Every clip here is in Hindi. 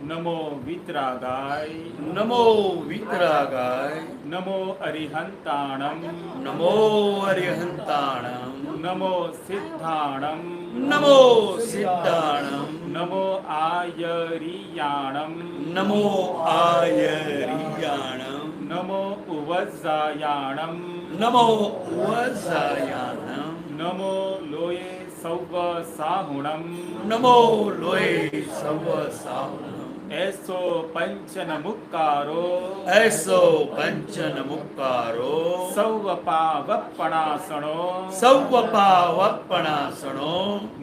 नमो वितरागाय नमो वितरागाय नमो अरिहंताणं नमो अरिहंताणं नमो सिद्धाणं नमो सिद्धाणं नमो आयरियाणं नमो आयरियाणं नमो उवज्जायाणं नमो वज्जायाणं नमो लोये सौव साहुणं नमो लोये सवसाहुणं ऐसो पंचन मुक्कारो ऐसो पंचन मुक्कारो सौवपावपणासणो सौवपावपणासणो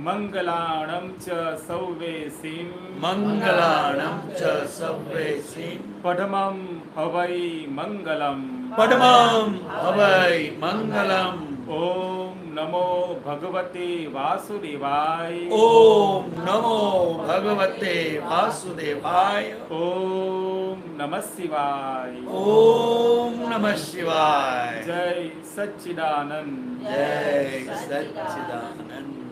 मंगलाणं च सौवेसिं मंगलाणं च सव्वेसिं पठमं हवै मंगलम् पद्मं हवै मंगलम् ओम नमो भगवते वासुदेवाय ओम नमो भगवते वासुदेवाय ओम नमः शिवाय ओम नमः शिवाय जय सच्चिदानंद जय सच्चिदानंद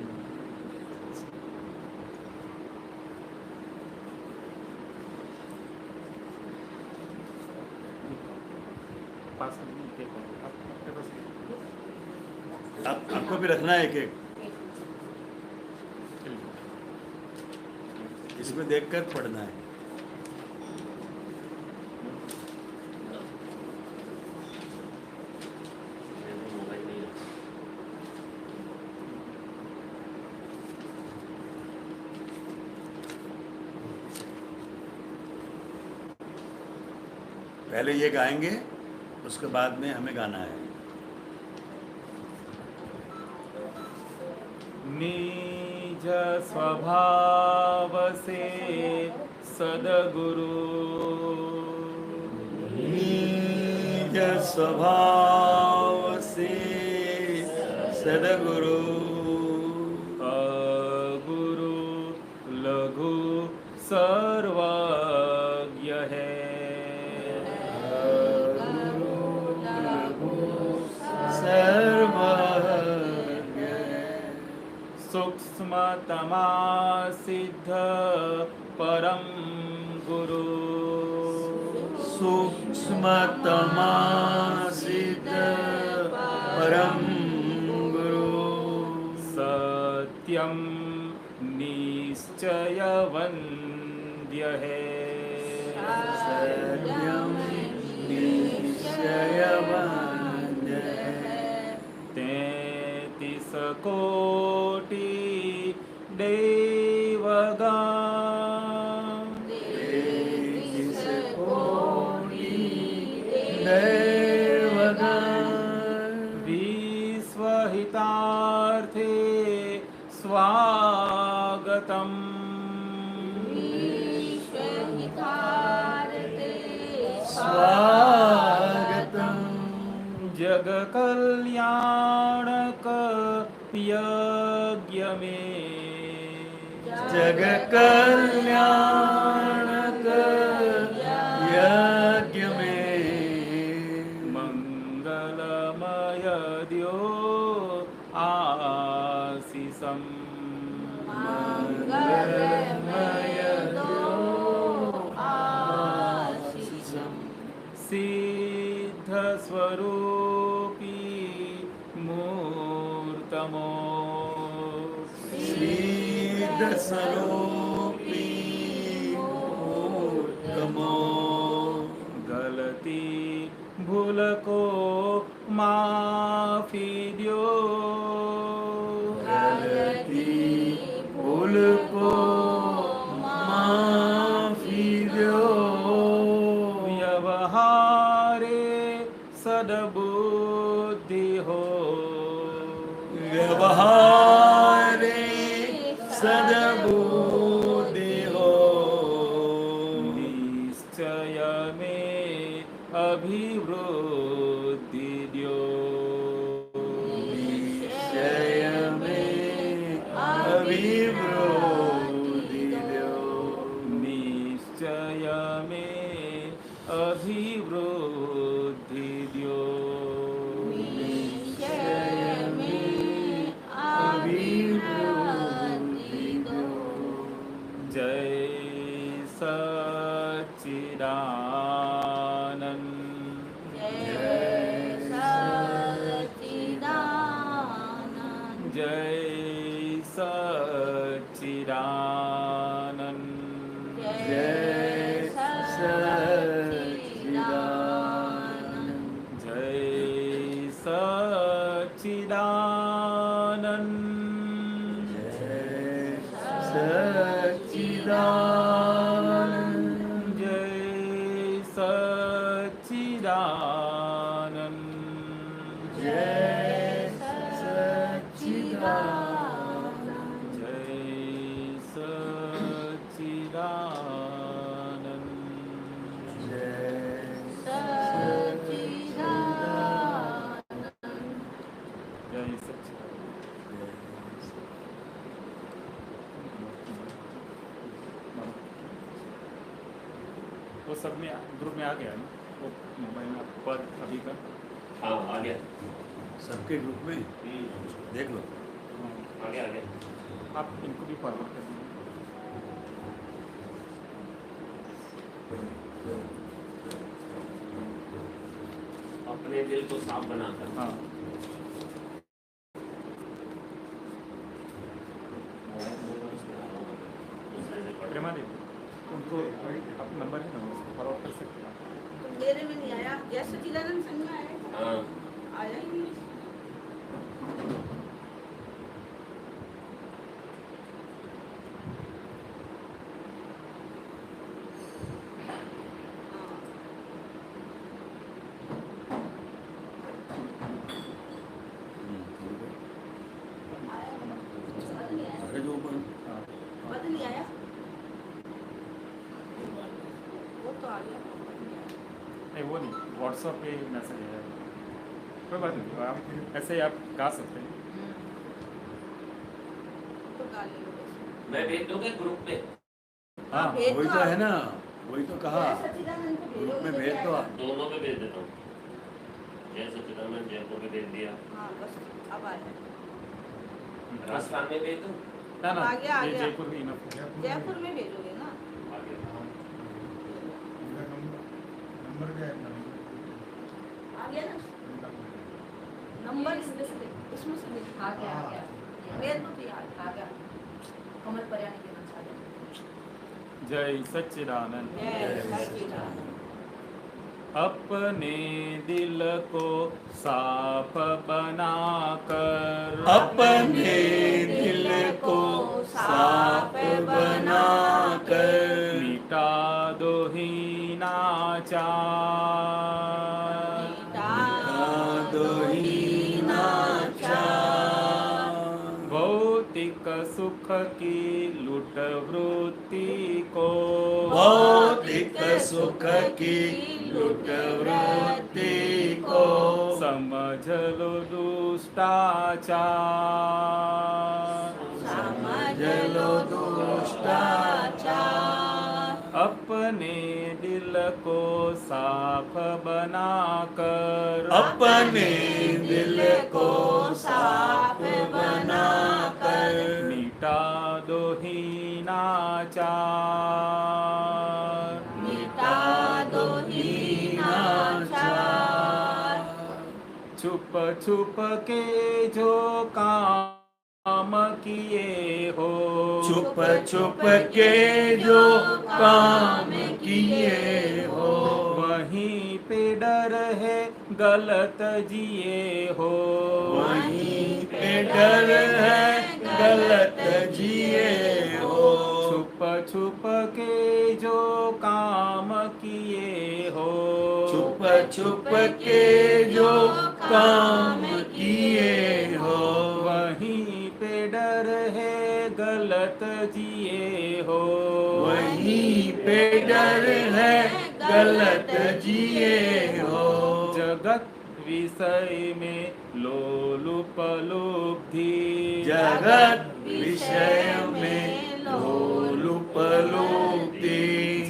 आपको भी रखना है एक एक इसमें देखकर पढ़ना है पहले ये गाएंगे उसके बाद में हमें गाना है निज स्वभाव से सदगुरु निज स्वभाव से सदगुरु गुरु लघु सर्वज्ञ है सर्वज्ञ सूक्ष्मतमा सिद्ध परम गुरु सूक्ष्मतमा सिद्ध परम गुरु सत्यम निश्चय वन्द्य है सत्यं निश्चयवन्द्य तैतीस कोटि देवगण तेतीस कोटि देवगण विश्वहितार्थे स्वागतम् स्वागतम् जग कल्याणक यज्ञ में जग कल्याणक यज्ञ में मंगलमय द्यो आशीषम मंगलमय दो आशीषम् सिद्ध स्वरूपी मूर्तमो सिद्ध स्वरूपी मूर्तमो गलती भूल को माफी द्यो गलती भूल को माफी दो व्यवहारे सद्बुद्धि हो व्यवहारे सद्बुद्धि हो निश्चय में अभिवृद्धि द्यो निश्चय में अभिवृद्धि दो निश्चय में अभिवृद्धि द्यो निश्चय में अभिवृद्धि दो जय स सच्चिदानंद जय सच्चिदानंद जय सच्चिदानंद जय सच्चिदानंद जय सच्चिदानंद सच्चिदानंद जय सच्चिदानंद जय सच्चिदानंद जय सच्चिदानंद सच्चिदानंद जय सच्चिदानंद। वो सब में ग्रुप में आ गया ना वो मोबाइल में पर अभी का हाँ आ गया सबके ग्रुप में देख लो। आ गया आप इनको भी फॉरवर्ड कर दीजिए। अपने दिल को साफ बनाकर हाँ प्रेमा देवी उनको आप नंबर है ना उसको फॉरवर्ड कर सकते हैं आप। मेरे में नहीं आया। जय सच्चिदानंद संग में आया हाँ आया ही नहीं। अरे जो ऊपर हाँ पद नहीं आया। वो तो आ गया। नहीं वो नहीं व्हाट्सएप पे मैसेज है कोई बात नहीं आप ऐसे ही आप गा सकते हैं। तो गा ले लो। मैं भेज दूंगा ग्रुप में हाँ भेज वही दो तो आप। है ना, वही तो कहा जय सच्चिदानंद को ग्रुप में भेजोगे तो भेज दो क्या आप। दोनों पे भेज देता हूँ जय सच्चिदानंद जयपुर पे भेज दिया आएगा? हाँ बस अब आया। राजस्थान में भेज दूँ ना ना आ गया, आ ये गया। जयपुर में इनफ है। जयपुर में भेजोगे ना? आ गया नंबर क्या है अपना? आ गया ना? नंबर इसमें से दे। आ गया मेरे को भी आ गया। आ गया कमल पर्याणी के नाम से आ गया। जय सच्चिदानंद जय सच्चिदानंद अपने दिल को साफ बनाकर अपने दिल को साफ बनाकर मिटा दो हीनाचार दो हीनाचार भौतिक सुख की लुट वृत्ति को भौतिक सुख की लुट वृत्ति को समझ लो दुष्टाचार समझ लो दुष्टाचार अपने दिल को साफ बनाकर अपने दिल को साफ बनाकर मिटा दो हीनाचार मिटा दो हीनाचार छुप छुप के जो काम किए हो छुप छुप के जो काम किए हो वहीं पे डर है गलत जिए हो वहीं पे डर है गलत जिए हो छुप छुप के जो काम किए हो छुप छुप के जो काम किए हो वहीं पे डर है गलत जिए हो वहीं पे डर है गलत जिए हो जगत विषय में लोलुपलुब्धि जगत विषय में लोलुपलुब्धि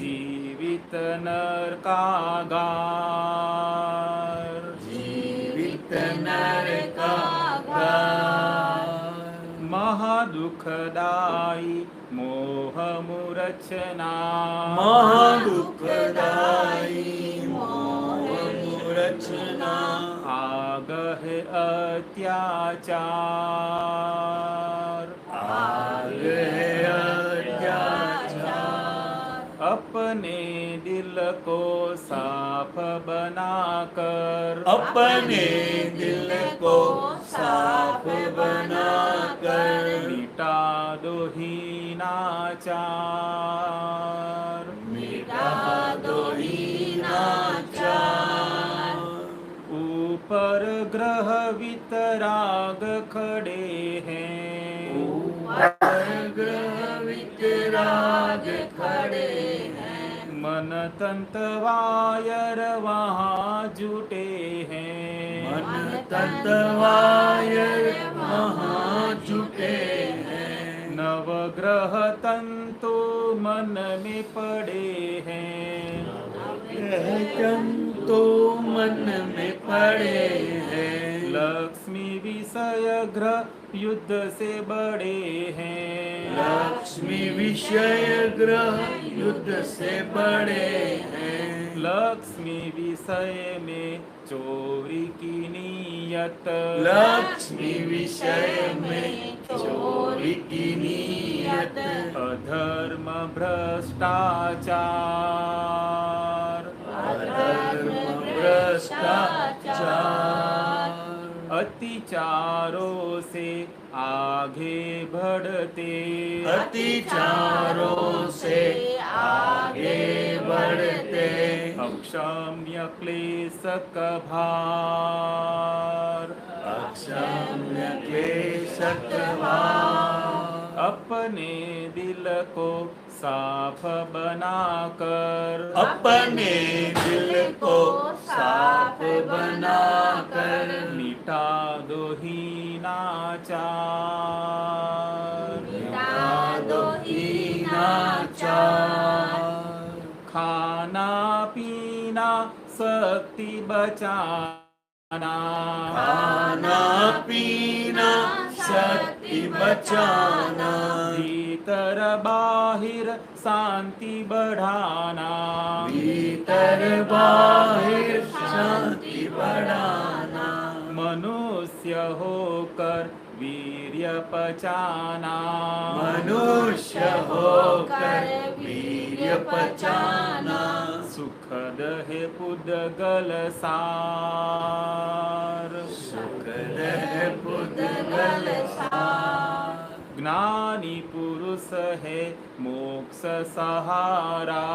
जीवित नरकागार जीवित नरकागार महादुखदाई मोह मूर्छना महादुखदाई अत्याचार, आग है अत्याचार, अपने दिल को साफ बनाकर, अपने दिल को साफ बनाकर, मिटा दो हीनाचार, मिटा दो हीनाचार। ऊपर ग्रह वितराग खड़े हैं, ऊपर ग्रह वितराग खड़े हैं, मन तंत वायर वहाँ जुटे हैं, मन तंत वायर वहाँ जुटे हैं, नवग्रह तंतु मन में पड़े हैं, ग्रह तंतु मन में पड़े हैं, लक्ष्मी विषय ग्रह युद्ध से बड़े हैं, लक्ष्मी विषय ग्रह युद्ध से बड़े हैं, लक्ष्मी विषय में चोरी की नीयत, लक्ष्मी विषय में चोरी की नीयत, अधर्म भ्रष्टाचार, अधर्म भ्रष्टाचार, अतिचारों से आगे बढ़ते, अतिचारों से आगे बढ़ते, अक्षम्य क्लेश का भार, अक्षम्य क्लेश का भार, अपने दिल को साफ बनाकर, अपने दिल को साफ बनाकर, मिटा दो हीनाचार, मिटा दो हीनाचार, खाना पीना शक्ति बचाना, खाना पीना शक्ति बचाना, भीतर बाहिर शांति बढ़ाना, भीतर बाहिर शांति बढ़ाना, मनुष्य होकर वीर्य पचाना, मनुष्य होकर वीर्य पचाना, सुखद है पुद्गल सार, सुखद है पुद्गल सार, ज्ञानी पुरुष है मोक्ष सहारा,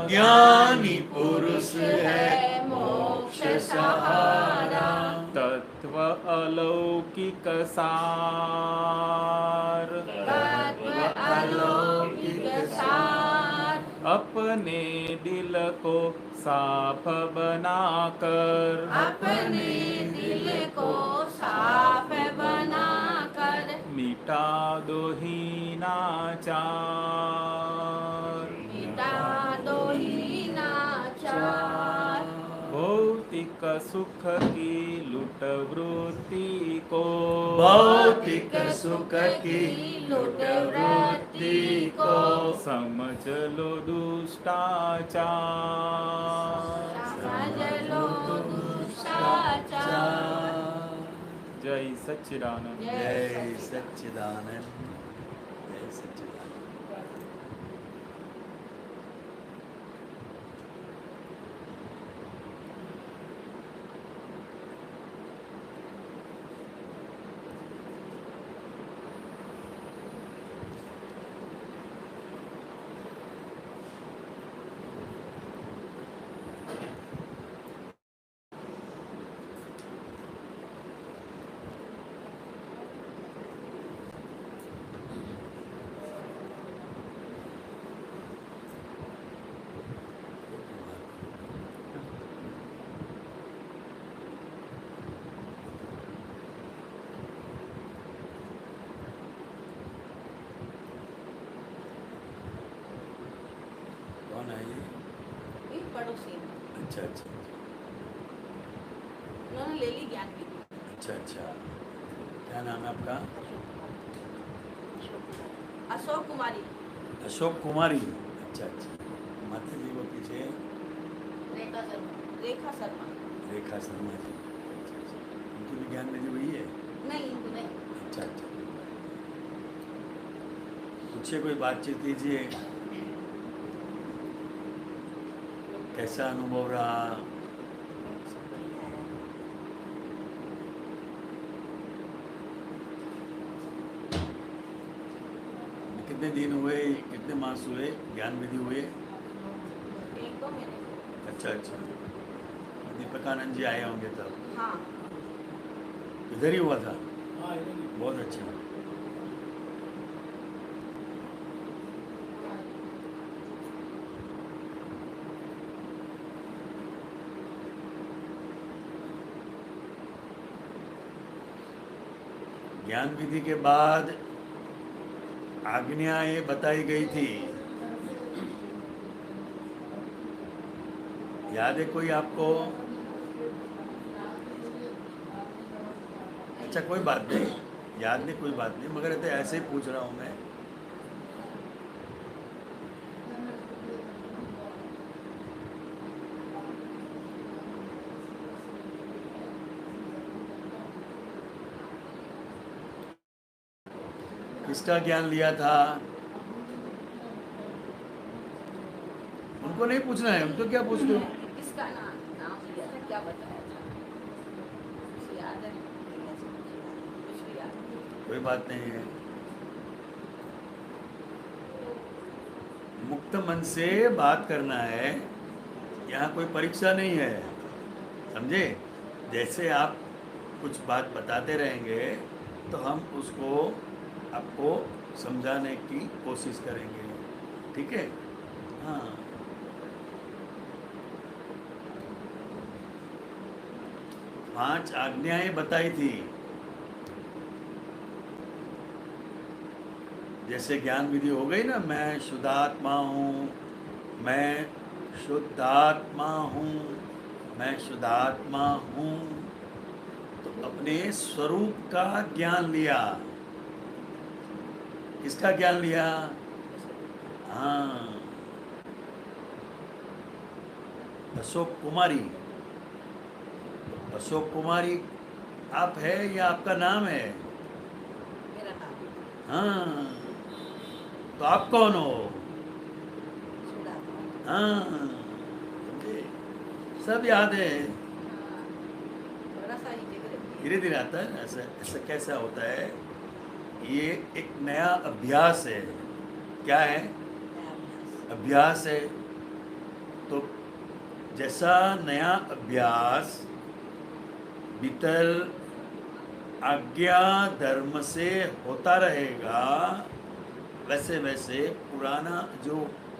ज्ञानी पुरुष है मोक्ष सहारा, तत्व अलौकिक सार, तत्व अलौकिक सार, अपने दिल को साफ बनाकर, अपने दिल को साफ बनाकर, मिटा दो हीनाचार, मिटा दो हीनाचार, भौतिक सुख की लुट वृत्ति को, भौतिक सुख की लुट वृत्ति को, समझ लो दुष्टाचार, समझ लो दुष्टाचार। जय सच्चिदानंद। जय सच्चिदानंद, जय सच्चिदानंद। कौन है ये? एक पड़ोसी है। अच्छा अच्छा उन्होंने ले ली ज्ञान की। अच्छा अच्छा, क्या नाम है आपका? अशोक कुमारी। अशोक कुमारी। अच्छा अच्छा, माता जी वो पीछे रेखा शर्मा। रेखा शर्मा। रेखा शर्मा जी। अच्छा अच्छा, उनकी भी ज्ञान में जी वही है? नहीं नहीं अच्छा अच्छा, पूछिए, कोई बातचीत कीजिए, कैसा अनुभव रहा? कितने दिन हुए, कितने मास हुए ज्ञान विधि हुए? 1-2 महीने। अच्छा अच्छा, दीपकानंद जी आए होंगे तब, हाँ इधर ही हुआ था। हाँ इधर ही। बहुत अच्छा। ज्ञान विधि के बाद आज्ञाएं बताई गई थी, याद है कोई आपको? अच्छा कोई बात नहीं, याद नहीं, कोई बात नहीं, मगर तो ऐसे ही पूछ रहा हूं मैं। किसका ज्ञान लिया था? उनको नहीं पूछना है, हम तो क्या पूछते हो? किसका नाम लिया था, क्या बताया था? कुछ याद है? कुछ भी याद नहीं। कोई बात नहीं है। मुक्त मन से बात करना है, यहाँ कोई परीक्षा नहीं है, समझे? जैसे आप कुछ बात बताते रहेंगे तो हम उसको आपको समझाने की कोशिश करेंगे, ठीक है? हाँ, पांच आज्ञाएं बताई थी। जैसे ज्ञान विधि हो गई ना, मैं शुद्धात्मा हूँ, मैं शुद्धात्मा हूँ, मैं शुद्धात्मा हूँ, तो अपने स्वरूप का ज्ञान लिया। किसका ज्ञान लिया? हाँ, अशोक कुमारी। अशोक कुमारी आप है या आपका नाम है? मेरा नाम हाँ, तो आप कौन हो? सुधात्मा। हाँ, समझे? सब याद है, थोड़ा सा ही धीरे धीरे आता है। ऐसा ऐसा कैसा होता है, ये एक नया अभ्यास है। क्या है? अभ्यास है। तो जैसा नया अभ्यास भीतर आज्ञा धर्म से होता रहेगा, वैसे वैसे पुराना जो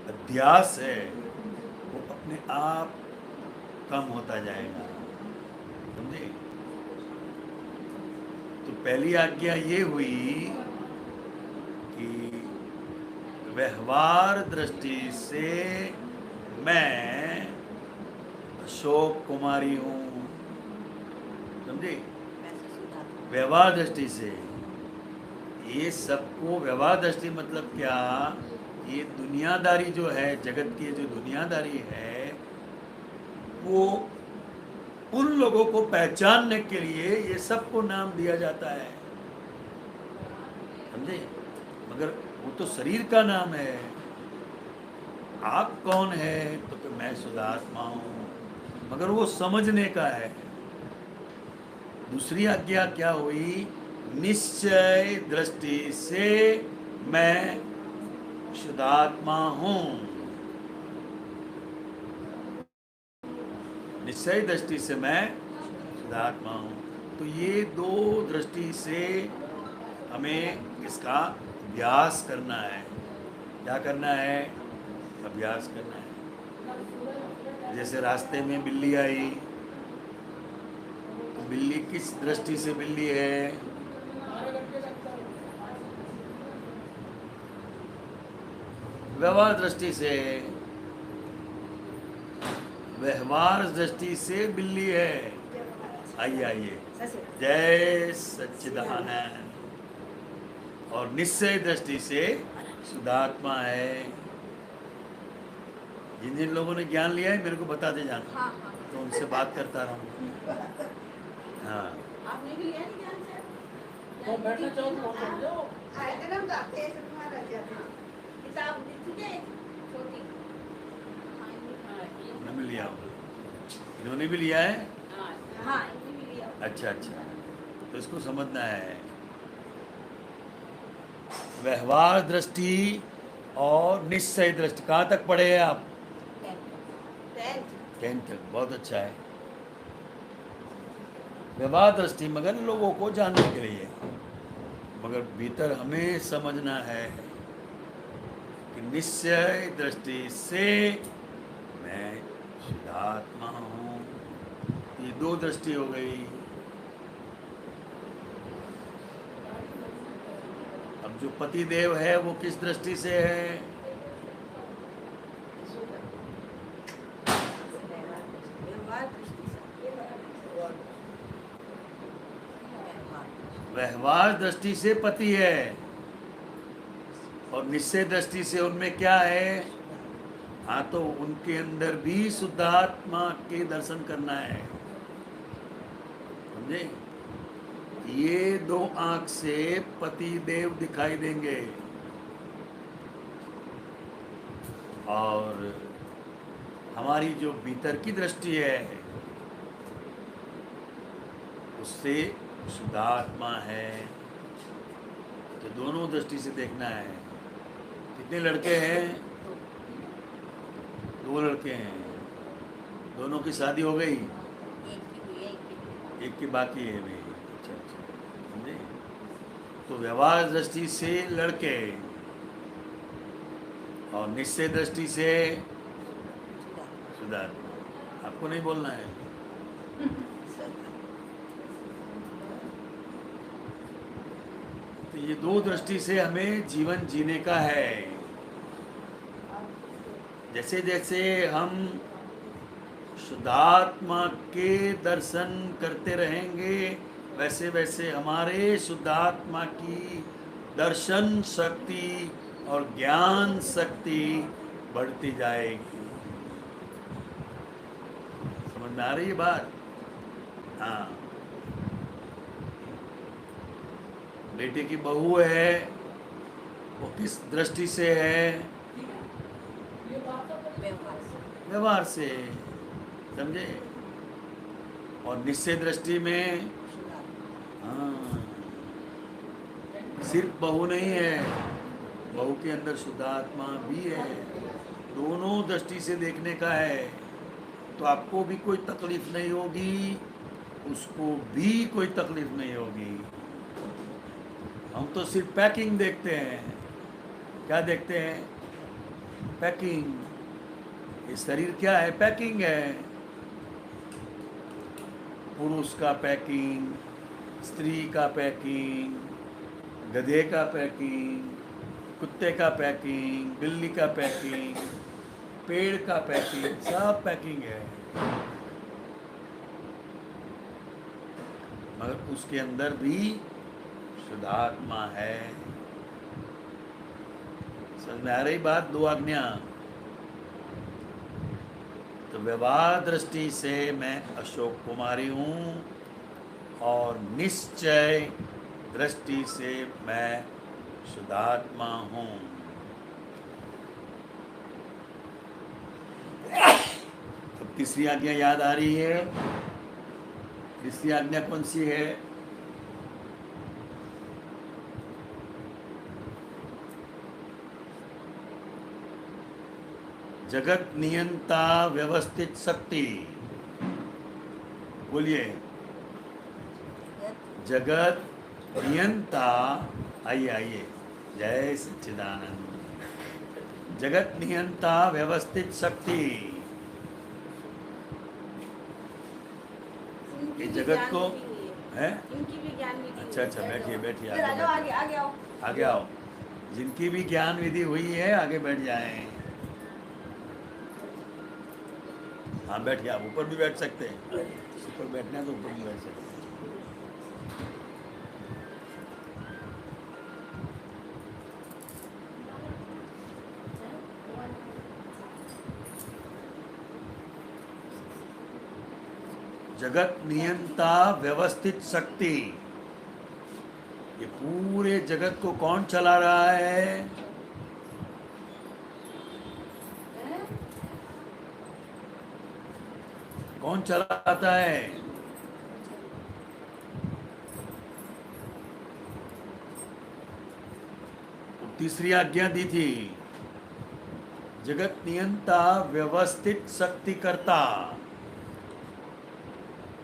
अध्यास है वो अपने आप कम होता जाएगा, समझे? तो पहली आज्ञा ये हुई कि व्यवहार दृष्टि से मैं अशोक कुमारी हूँ, समझे? वैसे सुधात्मा। व्यवहार दृष्टि से ये सबको, व्यवहार दृष्टि मतलब क्या? ये दुनियादारी जो है, जगत की जो दुनियादारी है, वो उन लोगों को पहचानने के लिए ये सबको नाम दिया जाता है, समझे? मगर वो तो शरीर का नाम है। आप कौन है? तो कि मैं शुद्धात्मा हूँ, मगर वो समझने का है। दूसरी आज्ञा क्या हुई? निश्चय दृष्टि से मैं शुद्धात्मा हूँ। निश्चय दृष्टि से मैं शुद्धात्मा हूँ। तो ये दो दृष्टि से हमें इसका अभ्यास करना है। क्या करना है? अभ्यास करना है। जैसे रास्ते में बिल्ली आई, तो बिल्ली किस दृष्टि से बिल्ली है? व्यवहार दृष्टि से। व्यवहार दृष्टि से बिल्ली है। आइए आइए, जय सच्चिदानंद। और निश्चय दृष्टि से शुद्धात्मा है। जिन जिन लोगों ने ज्ञान लिया है मेरे को बताते जाना, हाँ हाँ। तो उनसे बात करता रहूँ। हाँ, आपने भी लिया नहीं ज्ञान से? बैठना चाहो तो बैठ जाओ। आए थे ना हम जाते हैं तुम्हारा जाते किताब दी थी छोटी। उन्होंने भी लिया, इन्होंने भी लिया है। हाँ इन्हीं भी लिया। अच्छा अच्छा, तो इसको समझना है। व्यवहार दृष्टि और निश्चय दृष्टि कहाँ तक पढ़े हैं आप? 10 तक, बहुत अच्छा है। व्यवहार दृष्टि मगर लोगों को जानने के लिए, मगर भीतर हमें समझना है कि निश्चय दृष्टि से मैं शुद्धात्मा हूँ। ये 2 दृष्टि हो गई। अब जो पति देव है वो किस दृष्टि से है? व्यवहार दृष्टि से पति है, और निश्चय दृष्टि से उनमें क्या है? हाँ, तो उनके अंदर भी शुद्धात्मा के दर्शन करना है, समझे? ये 2 आंख से पति देव दिखाई देंगे, और हमारी जो भीतर की दृष्टि है उससे शुद्धात्मा है। तो दोनों दृष्टि से देखना है। कितने लड़के हैं? 2 लड़के हैं। दोनों की शादी हो गई, एक की बाकी है अभी। अच्छा अच्छा, समझे? तो व्यवहार दृष्टि से लड़के और निश्चय दृष्टि से शुद्धात्मा। आपको नहीं बोलना है। तो ये 2 दृष्टि से हमें जीवन जीने का है। जैसे जैसे हम शुद्धात्मा के दर्शन करते रहेंगे, वैसे वैसे हमारे शुद्धात्मा की दर्शन शक्ति और ज्ञान शक्ति बढ़ती जाएगी। समझ में आ रही है बात? हाँ, बेटे की बहू है, वो किस दृष्टि से है? व्यवहार से, समझे? और निश्चय दृष्टि में हाँ, सिर्फ बहू नहीं है, बहू के अंदर शुद्धात्मा भी है। दोनों दृष्टि से देखने का है, तो आपको भी कोई तकलीफ नहीं होगी, उसको भी कोई तकलीफ नहीं होगी। हम तो सिर्फ पैकिंग देखते हैं। क्या देखते हैं? पैकिंग। ये शरीर क्या है? पैकिंग है। पुरुष का पैकिंग, स्त्री का पैकिंग, गधे का पैकिंग, कुत्ते का पैकिंग, बिल्ली का पैकिंग, पेड़ का पैकिंग, सब पैकिंग है। मगर उसके अंदर भी शुद्धात्मा है। समझ में आ रही बात? 2 आज्ञा। तो व्यवहार दृष्टि से मैं अशोक कुमारी हूँ, और निश्चय दृष्टि से मैं शुद्धात्मा हूँ। अब तीसरी आज्ञा याद आ रही है? तीसरी आज्ञा कौन सी है? जगत नियंता व्यवस्थित शक्ति। बोलिए, जगत नियंता। आइए आइए, जय सच्चिदानंद। जगत नियंता व्यवस्थित शक्ति। ये जगत को है। इनकी भी ज्ञान विधि। अच्छा अच्छा, बैठिए बैठिए, आगे आगे आगे आगे आओ। आगे आओ। जिनकी भी ज्ञान विधि हुई है आगे बैठ जाएं। हाँ बैठिए, आप ऊपर भी बैठ सकते हैं। ऊपर बैठना है तो ऊपर भी बैठ सकते हैं। जगत नियंता व्यवस्थित शक्ति। ये पूरे जगत को कौन चला रहा है? कौन चलाता है? तीसरी आज्ञा दी थी, जगत नियंता व्यवस्थित शक्ति करता।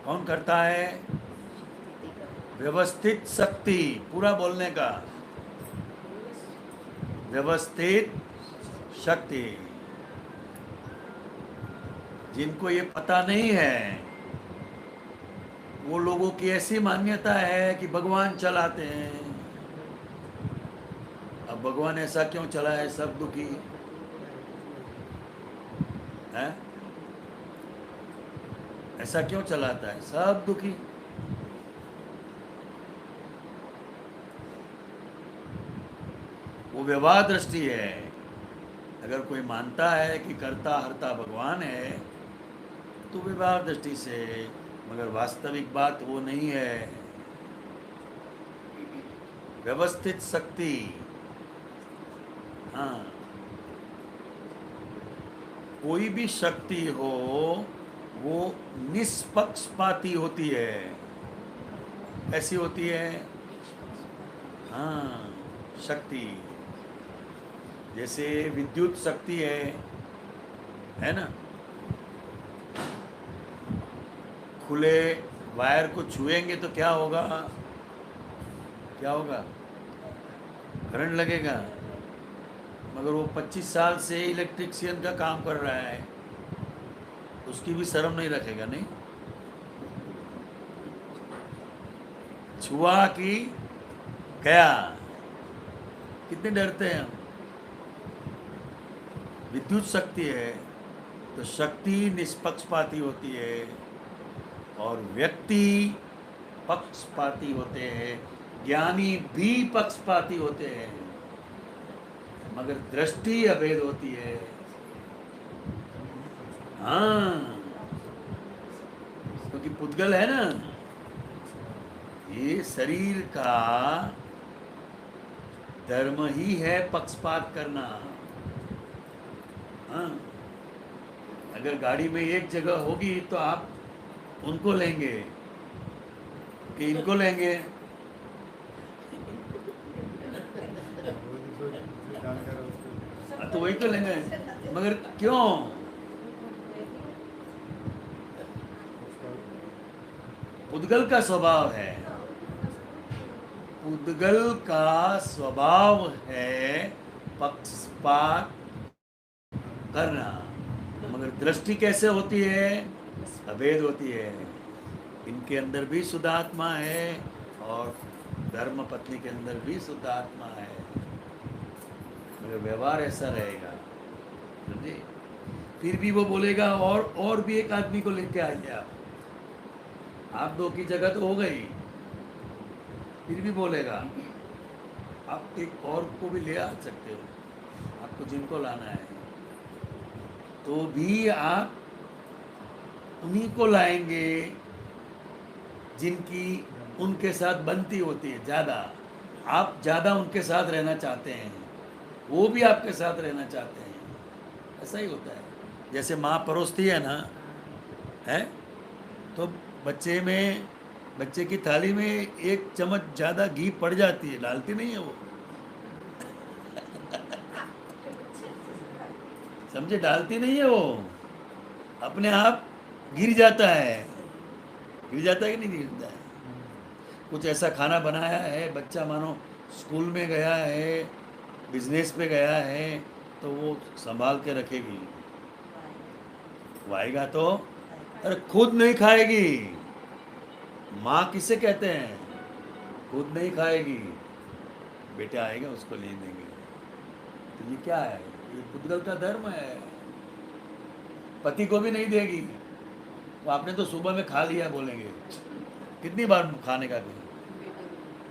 कौन करता है? व्यवस्थित शक्ति, पूरा बोलने का, व्यवस्थित शक्ति। जिनको ये पता नहीं है, वो लोगों की ऐसी मान्यता है कि भगवान चलाते हैं। अब भगवान ऐसा क्यों चला है? सब दुखी है, ऐसा क्यों चलाता है? सब दुखी। वो व्यवहार दृष्टि है। अगर कोई मानता है कि कर्ता हर्ता भगवान है तो व्यवहार दृष्टि से, मगर वास्तविक बात वो नहीं है। व्यवस्थित शक्ति, हाँ, कोई भी शक्ति हो वो निष्पक्षपाती होती है। ऐसी होती है, हाँ, शक्ति। जैसे विद्युत शक्ति है ना? खुले वायर को छुएंगे तो क्या होगा? क्या होगा? करंट लगेगा। मगर वो 25 साल से इलेक्ट्रिशियन का काम कर रहा है, उसकी भी शर्म नहीं रखेगा? नहीं, छुआ कि गया। कितने डरते हैं हम। विद्युत शक्ति है तो शक्ति निष्पक्षपाती होती है और व्यक्ति पक्षपाती होते हैं, ज्ञानी भी पक्षपाती होते हैं, मगर दृष्टि अभेद होती है। हाँ, क्योंकि पुद्गल है ना, ये शरीर का धर्म ही है पक्षपात करना। हाँ, अगर गाड़ी में एक जगह होगी तो आप उनको लेंगे कि इनको लेंगे? तो वही तो लेंगे, मगर क्यों? पुद्गल का स्वभाव है, पुद्गल का स्वभाव है पक्षपात करना। मगर दृष्टि कैसे होती है? अभेद होती है। इनके अंदर भी शुद्ध आत्मा है और धर्म पत्नी के अंदर भी शुद्ध आत्मा है, मगर व्यवहार ऐसा रहेगा। समझे? फिर भी वो बोलेगा और भी एक आदमी को लेके आइए आप दो की जगह तो हो गई, फिर भी बोलेगा आप एक और को भी ले आ सकते हो, आपको जिनको लाना है तो भी आप उन्हीं को लाएंगे जिनकी उनके साथ बनती होती है ज़्यादा। आप ज़्यादा उनके साथ रहना चाहते हैं, वो भी आपके साथ रहना चाहते हैं। ऐसा ही होता है। जैसे माँ परोसती है ना, है तो बच्चे की थाली में एक चम्मच ज़्यादा घी पड़ जाती है, डालती नहीं है वो। समझे? डालती नहीं है वो, अपने आप गिर जाता है। गिर जाता है कि नहीं गिरता है? कुछ ऐसा खाना बनाया है, बच्चा मानो स्कूल में गया है, बिजनेस पे गया है, तो वो संभाल के रखेगी। वो आएगा तो अरे खुद नहीं खाएगी। माँ किसे कहते हैं? खुद नहीं खाएगी, बेटा आएगा उसको ले देंगे। तो ये क्या है? ये पुद्गल का धर्म है। पति को भी नहीं देगी, वो आपने तो सुबह में खा लिया बोलेंगे। कितनी बार खाने का भी?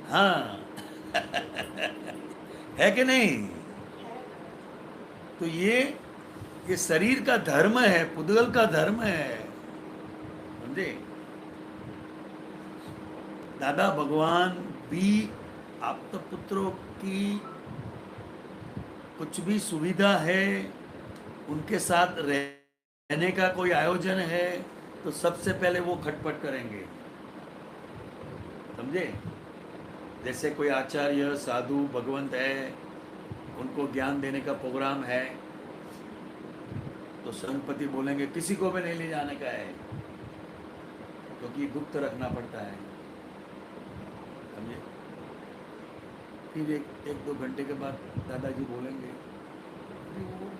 हाँ है कि नहीं? तो ये शरीर का धर्म है, पुद्गल का धर्म है। समझे? दादा भगवान भी आप्त पुत्रों की कुछ भी सुविधा है, उनके साथ रहने का कोई आयोजन है, तो सबसे पहले वो खटपट करेंगे, समझे। जैसे कोई आचार्य साधु भगवंत है, उनको ज्ञान देने का प्रोग्राम है, तो संघपति बोलेंगे किसी को भी नहीं ले जाने का है, क्योंकि गुप्त रखना पड़ता है, समझे। फिर एक दो घंटे के बाद दादाजी बोलेंगे, "अरे वो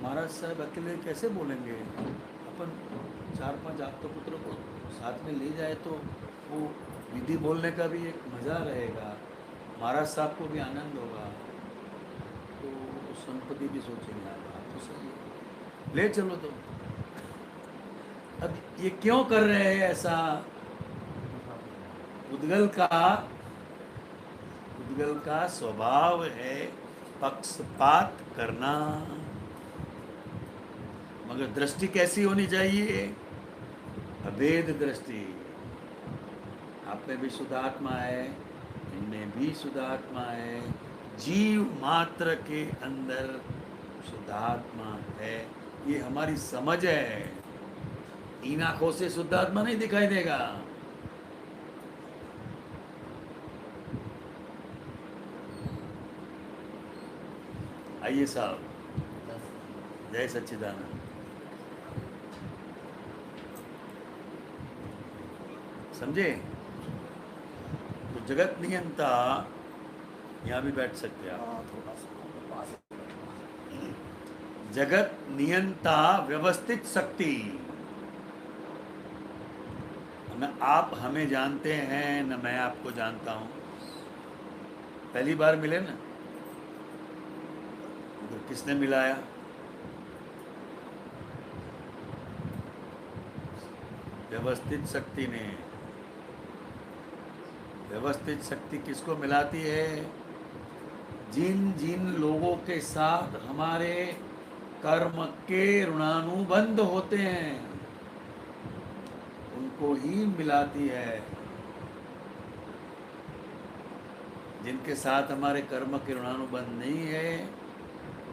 महाराज साहब अकेले कैसे बोलेंगे, अपन 4-5 आप्त पुत्रों को साथ में ले जाए तो वो विधि बोलने का भी एक मज़ा रहेगा, महाराज साहब को भी आनंद होगा।" तो संपत्ति भी सोचेंगे यार बात तो सही है, ले चलो। तो अब ये क्यों कर रहे हैं ऐसा? उद्गल का स्वभाव है पक्षपात करना, मगर दृष्टि कैसी होनी चाहिए? अभेद दृष्टि। आप में भी शुद्धात्मा है, इनमें भी शुद्धात्मा है, जीव मात्र के अंदर शुद्धात्मा है, ये हमारी समझ है। इन आंखों से शुद्धात्मा नहीं दिखाई देगा। आइए साहब, जय सच्चिदानंद। समझे? तो जगत नियंता, यहाँ भी बैठ सकते हैं आप। थोड़ा सा जगत नियंता व्यवस्थित शक्ति। न आप हमें जानते हैं, न मैं आपको जानता हूं। पहली बार मिले ना, तो किसने मिलाया? व्यवस्थित शक्ति ने। व्यवस्थित शक्ति किसको मिलाती है? जिन जिन लोगों के साथ हमारे कर्म के ऋणानुबंध होते हैं, उनको ही मिलाती है। जिनके साथ हमारे कर्म के ऋणानुबंध नहीं है,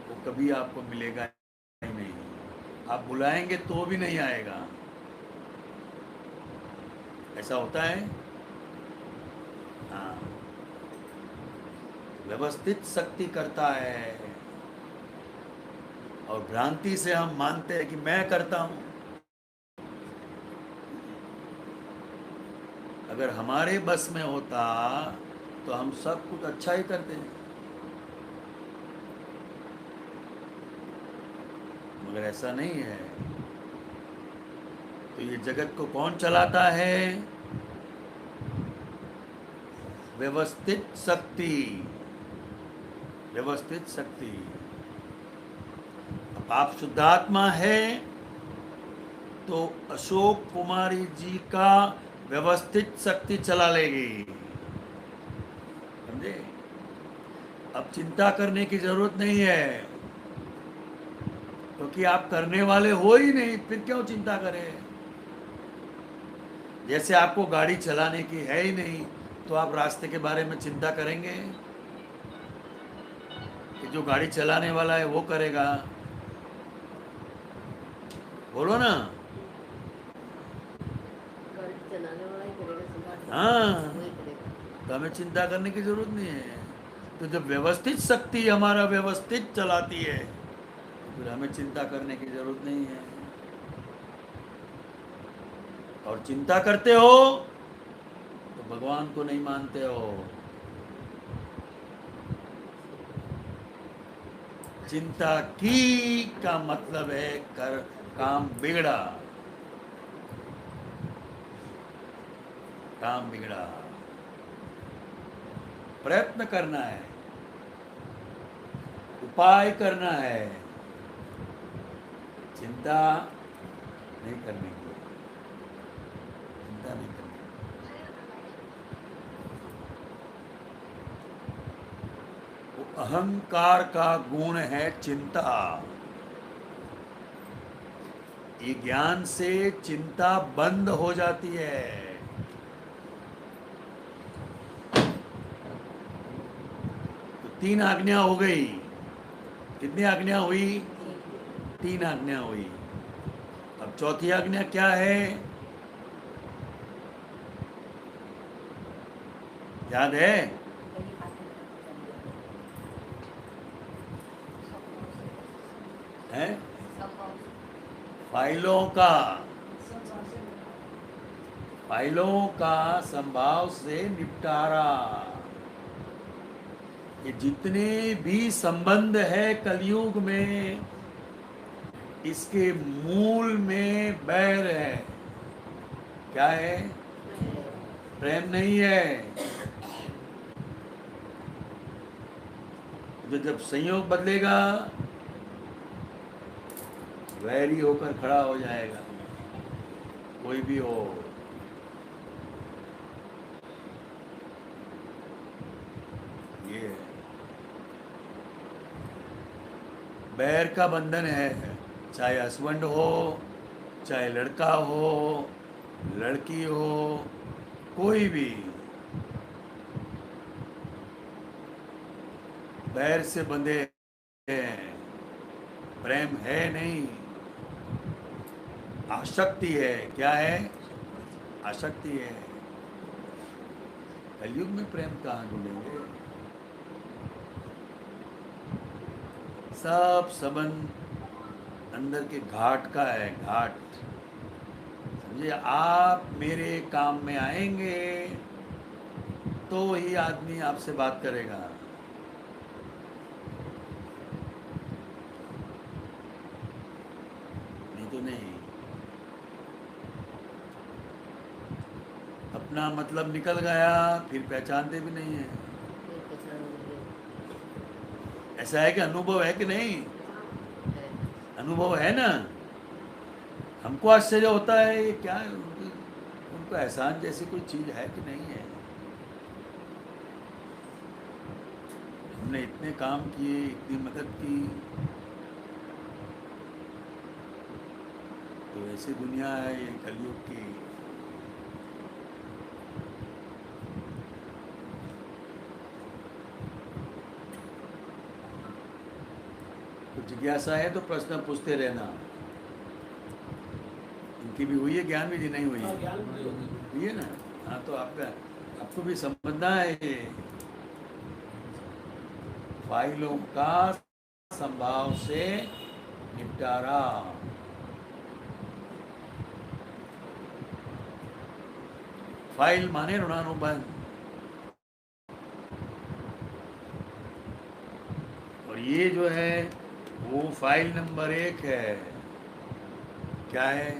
वो कभी आपको मिलेगा ही नहीं। आप बुलाएंगे तो भी नहीं आएगा। ऐसा होता है। हाँ, व्यवस्थित शक्ति करता है, और भ्रांति से हम मानते हैं कि मैं करता हूं। अगर हमारे बस में होता तो हम सब कुछ अच्छा ही करते हैं, मगर ऐसा नहीं है। तो ये जगत को कौन चलाता है? व्यवस्थित शक्ति। व्यवस्थित शक्ति। अब आप शुद्धात्मा है तो अशोक कुमारी जी का व्यवस्थित शक्ति चला लेगी, समझे। अब चिंता करने की जरूरत नहीं है, क्योंकि आप करने वाले हो ही नहीं, फिर क्यों चिंता करें। जैसे आपको गाड़ी चलाने की है ही नहीं, तो आप रास्ते के बारे में चिंता करेंगे कि जो गाड़ी चलाने वाला है वो करेगा? बोलो ना। गाड़ी चलाने वाला ही करेगा, संभाल हाँ, वही करेगा। तो हमें चिंता करने की जरूरत नहीं है। तो जब व्यवस्थित शक्ति हमारा व्यवस्थित चलाती है, तो फिर हमें चिंता करने की जरूरत नहीं है। और चिंता करते हो तो भगवान को नहीं मानते हो। चिंता की का मतलब है कर काम बिगड़ा। काम बिगड़ा। प्रयत्न करना है, उपाय करना है, चिंता नहीं करने की। चिंता नहीं करनी। वो अहंकार का गुण है चिंता। ये ज्ञान से चिंता बंद हो जाती है। 3 आज्ञा हो गई। कितनी आज्ञा हुई? 3 आज्ञा हुई। अब चौथी आज्ञा क्या है? याद है? हैं? फाइलों का संभाव से निपटारा। ये जितने भी संबंध है कलयुग में, इसके मूल में बैर है। क्या है? प्रेम नहीं है। जब संयोग बदलेगा, वैरी होकर खड़ा हो जाएगा, कोई भी हो। ये है। बैर का बंधन है, चाहे हस्बैंड हो, चाहे लड़का हो, लड़की हो, कोई भी बैर से बंधे हैं। प्रेम है नहीं, आसक्ति है। क्या है? आसक्ति है। कलयुग में प्रेम कहाँ ढूंढेंगे? सब संबंध अंदर के घाट का है, घाट। समझे? आप मेरे काम में आएंगे तो ही आदमी आपसे बात करेगा। नहीं तो नहीं। अपना मतलब निकल गया, फिर पहचानते भी नहीं है। ऐसा है कि अनुभव है कि नहीं? अनुभव है ना। हमको आश्चर्य होता है ये क्या है, उनको एहसान जैसी कोई चीज है कि नहीं है। हमने इतने काम किए, इतनी मदद की, तो ऐसी दुनिया है ये कलयुग की। जिज्ञासा है तो प्रश्न पूछते रहना। इनकी भी हुई है, ज्ञान विधि नहीं हुई है? हुई है ना। हाँ, तो आपको भी समझना है ये फाइलों का संभाव से निपटारा। फाइल माने ऋणानुबंध, और ये जो है वो फाइल नंबर 1 है। क्या है?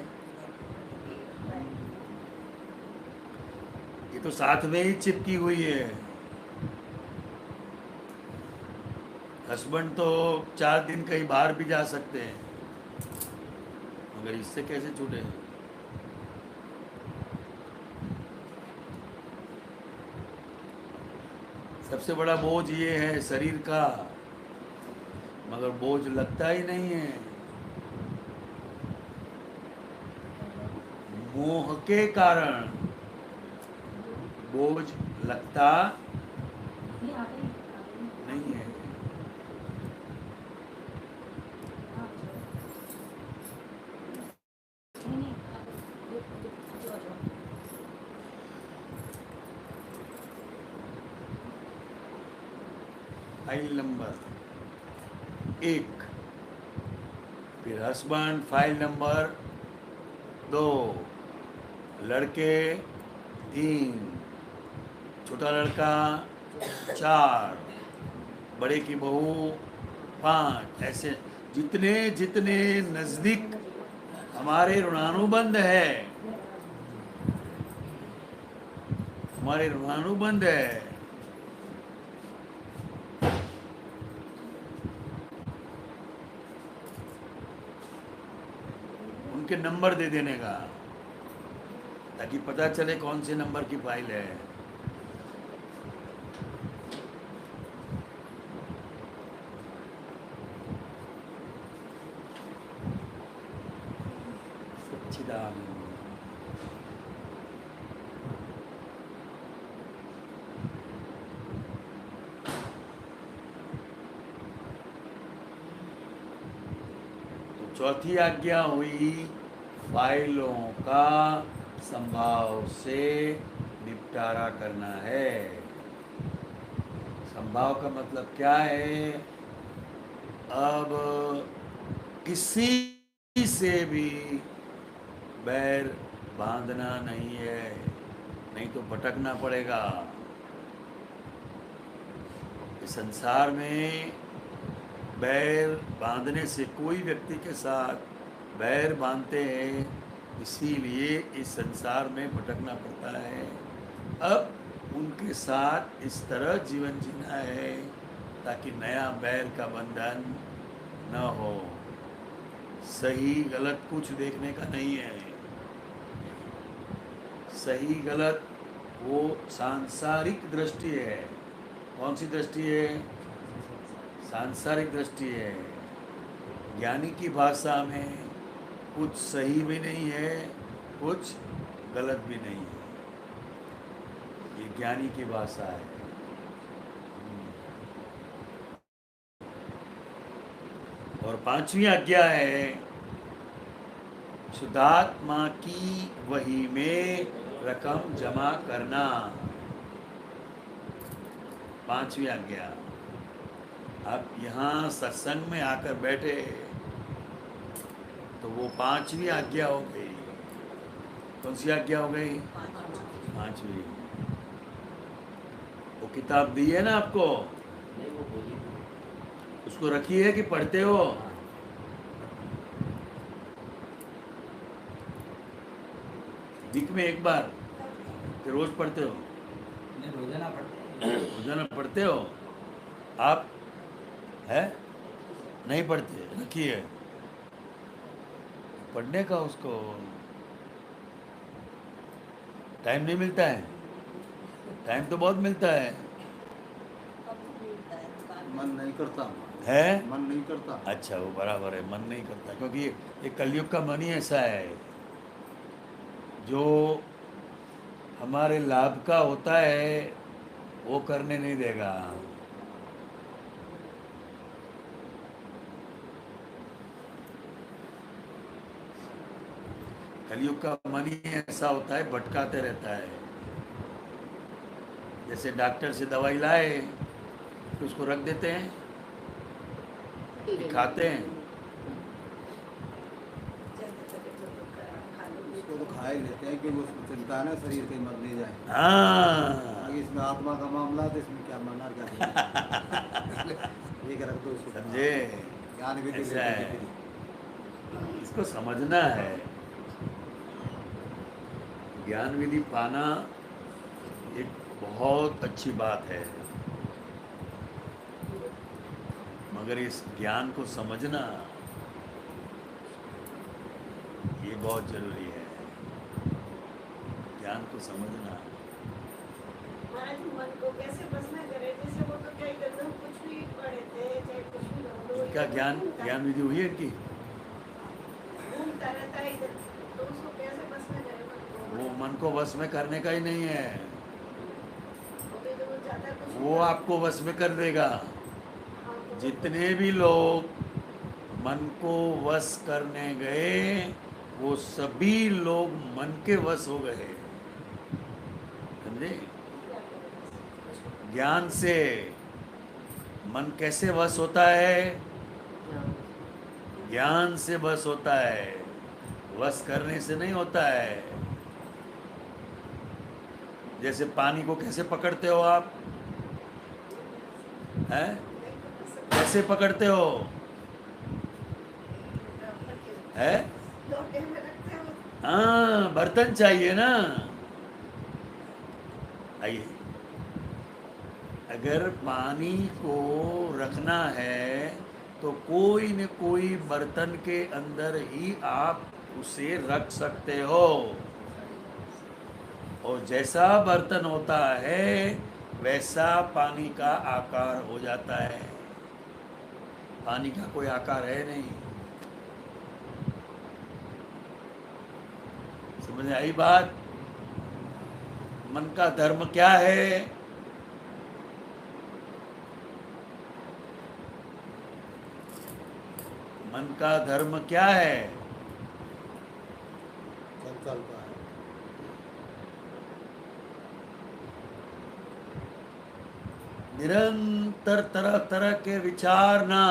ये तो साथ में ही चिपकी हुई है। हस्बैंड तो 4 दिन कहीं बाहर भी जा सकते हैं, मगर इससे कैसे छूटे? सबसे बड़ा बोझ ये है शरीर का, मगर बोझ लगता ही नहीं है। मोह के कारण बोझ लगता नहीं है। फाइल नंबर 1, फिर हस्बैंड फाइल नंबर 2, लड़के 3, छोटा लड़का 4, बड़े की बहू 5। ऐसे जितने जितने नजदीक हमारे ऋणानुबंध है, हमारे ऋणानुबंध है, उनके नंबर दे देने का, ताकि पता चले कौन से नंबर की फाइल है। सच्चिदानंद। चौथी आज्ञा हुई फाइलों का संभाव से निपटारा करना है। संभाव का मतलब क्या है? अब किसी से भी बैर बांधना नहीं है, नहीं तो भटकना पड़ेगा। इस संसार में बैर बांधने से, कोई व्यक्ति के साथ बैर बांधते हैं, इसीलिए इस संसार में भटकना पड़ता है। अब उनके साथ इस तरह जीवन जीना है ताकि नया बैर का बंधन न हो। सही गलत कुछ देखने का नहीं है। सही गलत वो सांसारिक दृष्टि है। कौन सी दृष्टि है? सांसारिक दृष्टि है। ज्ञानी की भाषा में कुछ सही भी नहीं है, कुछ गलत भी नहीं है। ये ज्ञानी की भाषा है। और पांचवी आज्ञा है शुद्धात्मा की वही में रकम जमा करना। पांचवी आज्ञा। आप यहाँ सत्संग में आकर बैठे तो वो पांचवी आज्ञा हो गई। कौन सी आज्ञा हो गई? पांचवी। वो किताब दी है ना आपको, नहीं वो बोली उसको रखी है कि पढ़ते हो? वीक में एक बार कि रोज पढ़ते हो? नहीं, रोजाना पढ़ते हैं। रोजाना पढ़ते हो आप? है नहीं पढ़ते? रखी है पढ़ने का। उसको टाइम नहीं मिलता है? टाइम तो बहुत मिलता है। मन नहीं करता। है? मन नहीं करता। अच्छा, वो बराबर है, मन नहीं करता, क्योंकि ये कलयुग का मन ही ऐसा है जो हमारे लाभ का होता है वो करने नहीं देगा। कलयुग का मन ही ऐसा होता है, भटकाते रहता है। जैसे डॉक्टर से दवाई लाए तो उसको रख देते हैं, खाते हैं। उसको तो खा ही लेते हैं क्योंकि उसको चिंता है ना शरीर कहीं मर नहीं जाए। हाँ, आगे इसमें आत्मा का मामला है तो इसमें क्या मरना क्या एक रख दो इसको। समझे? ज्ञान विधि ऐसा है। लेके इसको समझना है। ज्ञान विधि पाना एक बहुत अच्छी बात है, मगर इस ज्ञान को समझना ये बहुत जरूरी है। ज्ञान को समझना। महाराज मन को कैसे बस ना करे, जैसे वो तो क्या ही करते हैं, कुछ भी पढ़े थे चाहे कुछ भी कर लो, क्या ज्ञान विधि हुई है इनकी? घूमता रहता है इधर, तो उसको कैसे बस ना करे मन को? वो मन को वश में करने का ही नहीं है। अभी तो वो ज्यादा कुछ वो आपको वश में कर देगा। जितने भी लोग मन को वश करने गए वो सभी लोग मन के वश हो गए। समझे? ज्ञान से मन कैसे वश होता है? ज्ञान से वश होता है, वश करने से नहीं होता है। जैसे पानी को कैसे पकड़ते हो आप? हैं? कैसे पकड़ते हो? है? लोटे में रखते हो। हाँ, बर्तन चाहिए ना। आइए, अगर पानी को रखना है तो कोई न कोई बर्तन के अंदर ही आप उसे रख सकते हो। और जैसा बर्तन होता है वैसा पानी का आकार हो जाता है। पानी का कोई आकार है नहीं। समझ में आई बात? मन का धर्म क्या है? मन का धर्म क्या है? चलता है। निरंतर तरह तरह के विचारना।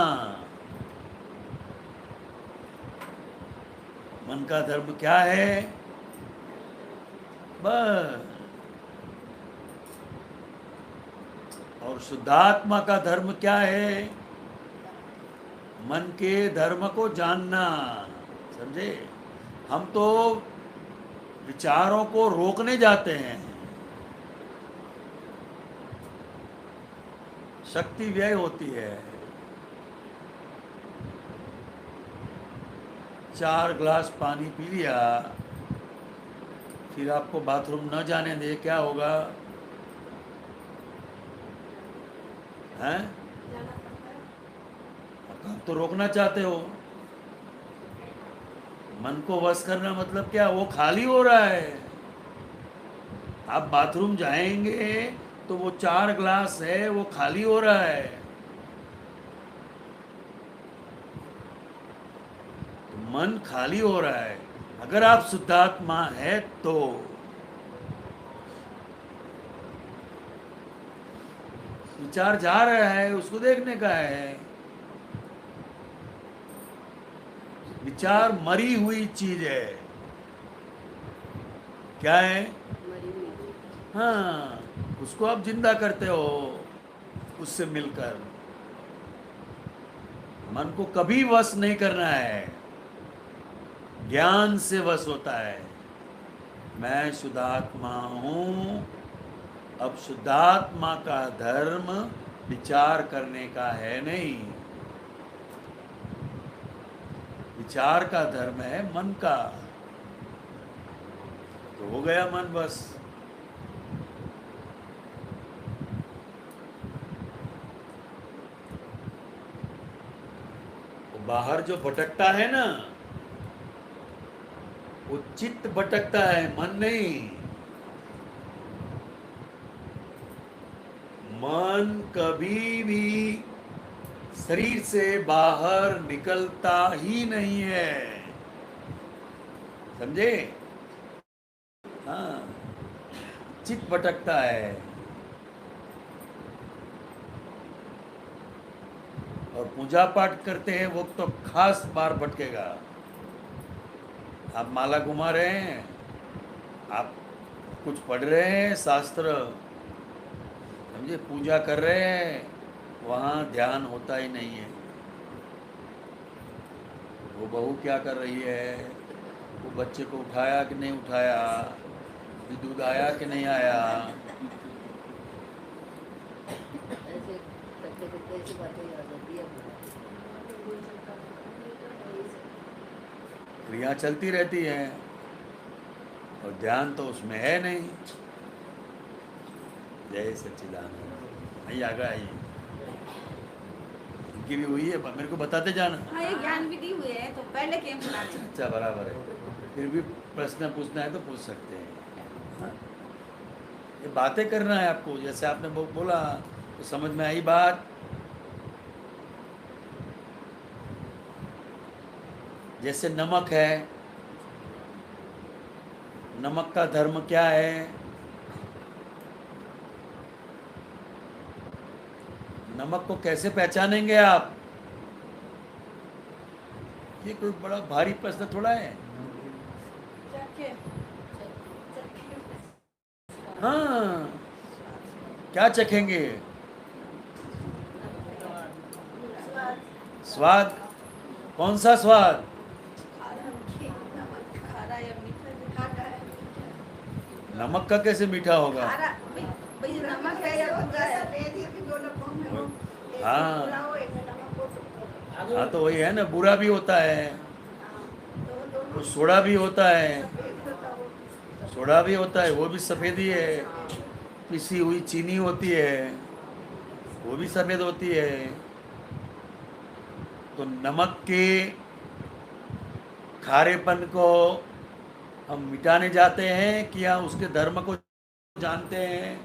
मन का धर्म क्या है? बस। और शुद्धात्मा का धर्म क्या है? मन के धर्म को जानना। समझे? हम तो विचारों को रोकने जाते हैं, शक्ति व्यय होती है। 4 ग्लास पानी पी लिया, फिर आपको बाथरूम न जाने दे, क्या होगा? हैं? आप तो रोकना चाहते हो। मन को वश करना मतलब क्या? वो खाली हो रहा है। आप बाथरूम जाएंगे तो वो 4 ग्लास है, वो खाली हो रहा है। तो मन खाली हो रहा है। अगर आप शुद्धात्मा है तो विचार जा रहा है, उसको देखने का है। विचार मरी हुई चीज है। क्या है? हाँ, उसको आप जिंदा करते हो उससे मिलकर। मन को कभी वश नहीं करना है, ज्ञान से वश होता है। मैं शुद्धात्मा हूँ। अब शुद्धात्मा का धर्म विचार करने का है नहीं, विचार का धर्म है मन का। तो हो गया मन बस। बाहर जो भटकता है ना, वो चित्त भटकता है, मन नहीं। मन कभी भी शरीर से बाहर निकलता ही नहीं है। समझे? हाँ, चित्त भटकता है। और पूजा पाठ करते हैं वो तो खास बार भटकेगा। आप माला घुमा रहे हैं, आप कुछ पढ़ रहे हैं शास्त्र, समझे, पूजा कर रहे हैं, वहाँ ध्यान होता ही नहीं है। वो बहू क्या कर रही है, वो बच्चे को उठाया कि नहीं उठाया, दूध आया कि नहीं आया। क्रिया चलती रहती है और ध्यान तो उसमें है नहीं। जय सच्चिदानंद। आइए आगे आइए। इनकी भी हुई है, मेरे को बताते जाना। हाँ, ये ज्ञान विधि हुए है तो पहले के हम अच्छा, बराबर है। फिर भी प्रश्न पूछना है तो पूछ सकते हैं। हाँ? ये बातें करना है आपको, जैसे आपने बोला तो समझ में आई बात। जैसे नमक है, नमक का धर्म क्या है? नमक को कैसे पहचानेंगे आप? ये कोई बड़ा भारी प्रश्न थोड़ा है। हाँ, क्या चखेंगे? स्वाद। कौन सा स्वाद? नमक का कैसे मीठा होगा? नमक है या हाँ हाँ, तो वही है ना, बुरा भी होता है, तो सोडा भी होता है, सोडा भी होता है, वो भी सफ़ेद ही है। पिसी हुई चीनी होती है, वो भी सफ़ेद होती है। तो नमक के खारेपन को हम मिटाने जाते हैं कि या उसके धर्म को जानते हैं?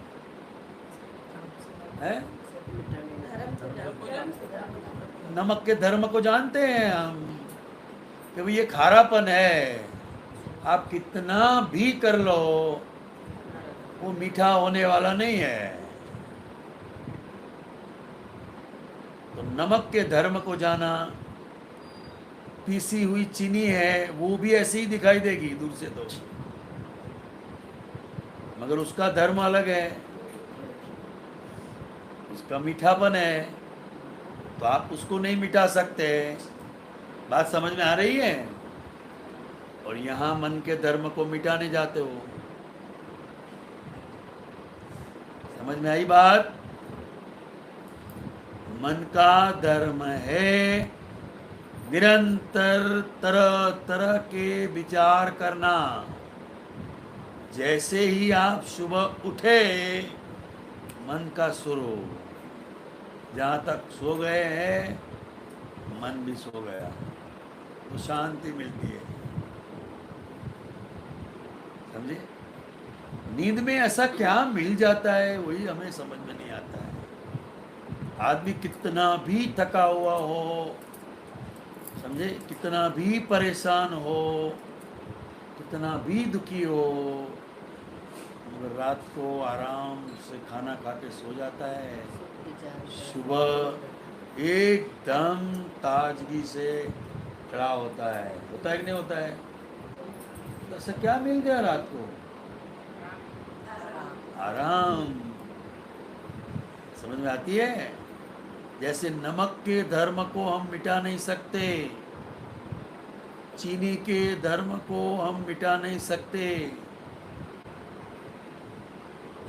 नमक के धर्म को जानते हैं हम। कि भाई ये खारापन है, आप कितना भी कर लो वो मीठा होने वाला नहीं है। तो नमक के धर्म को जाना, पीसी हुई चीनी है वो भी ऐसे ही दिखाई देगी दूर से तो, मगर उसका धर्म अलग है, उसका मीठापन है, तो आप उसको नहीं मिटा सकते। बात समझ में आ रही है? और यहां मन के धर्म को मिटाने जाते हो। समझ में आई बात? मन का धर्म है निरंतर तरह तरह के विचार करना। जैसे ही आप सुबह उठे, मन का शुरू, जहां तक सो गए हैं मन भी सो गया, तो शांति मिलती है। समझे? नींद में ऐसा क्या मिल जाता है वही हमें समझ में नहीं आता है। आदमी कितना भी थका हुआ हो, समझे, कितना भी परेशान हो, कितना भी दुखी हो, मगर रात को आराम से खाना खा के सो जाता है, सुबह एकदम ताजगी से खड़ा होता है। होता है कि नहीं होता है? तो ऐसा क्या मिल गया रात को? आराम। समझ में आती है? जैसे नमक के धर्म को हम मिटा नहीं सकते, चीनी के धर्म को हम मिटा नहीं सकते।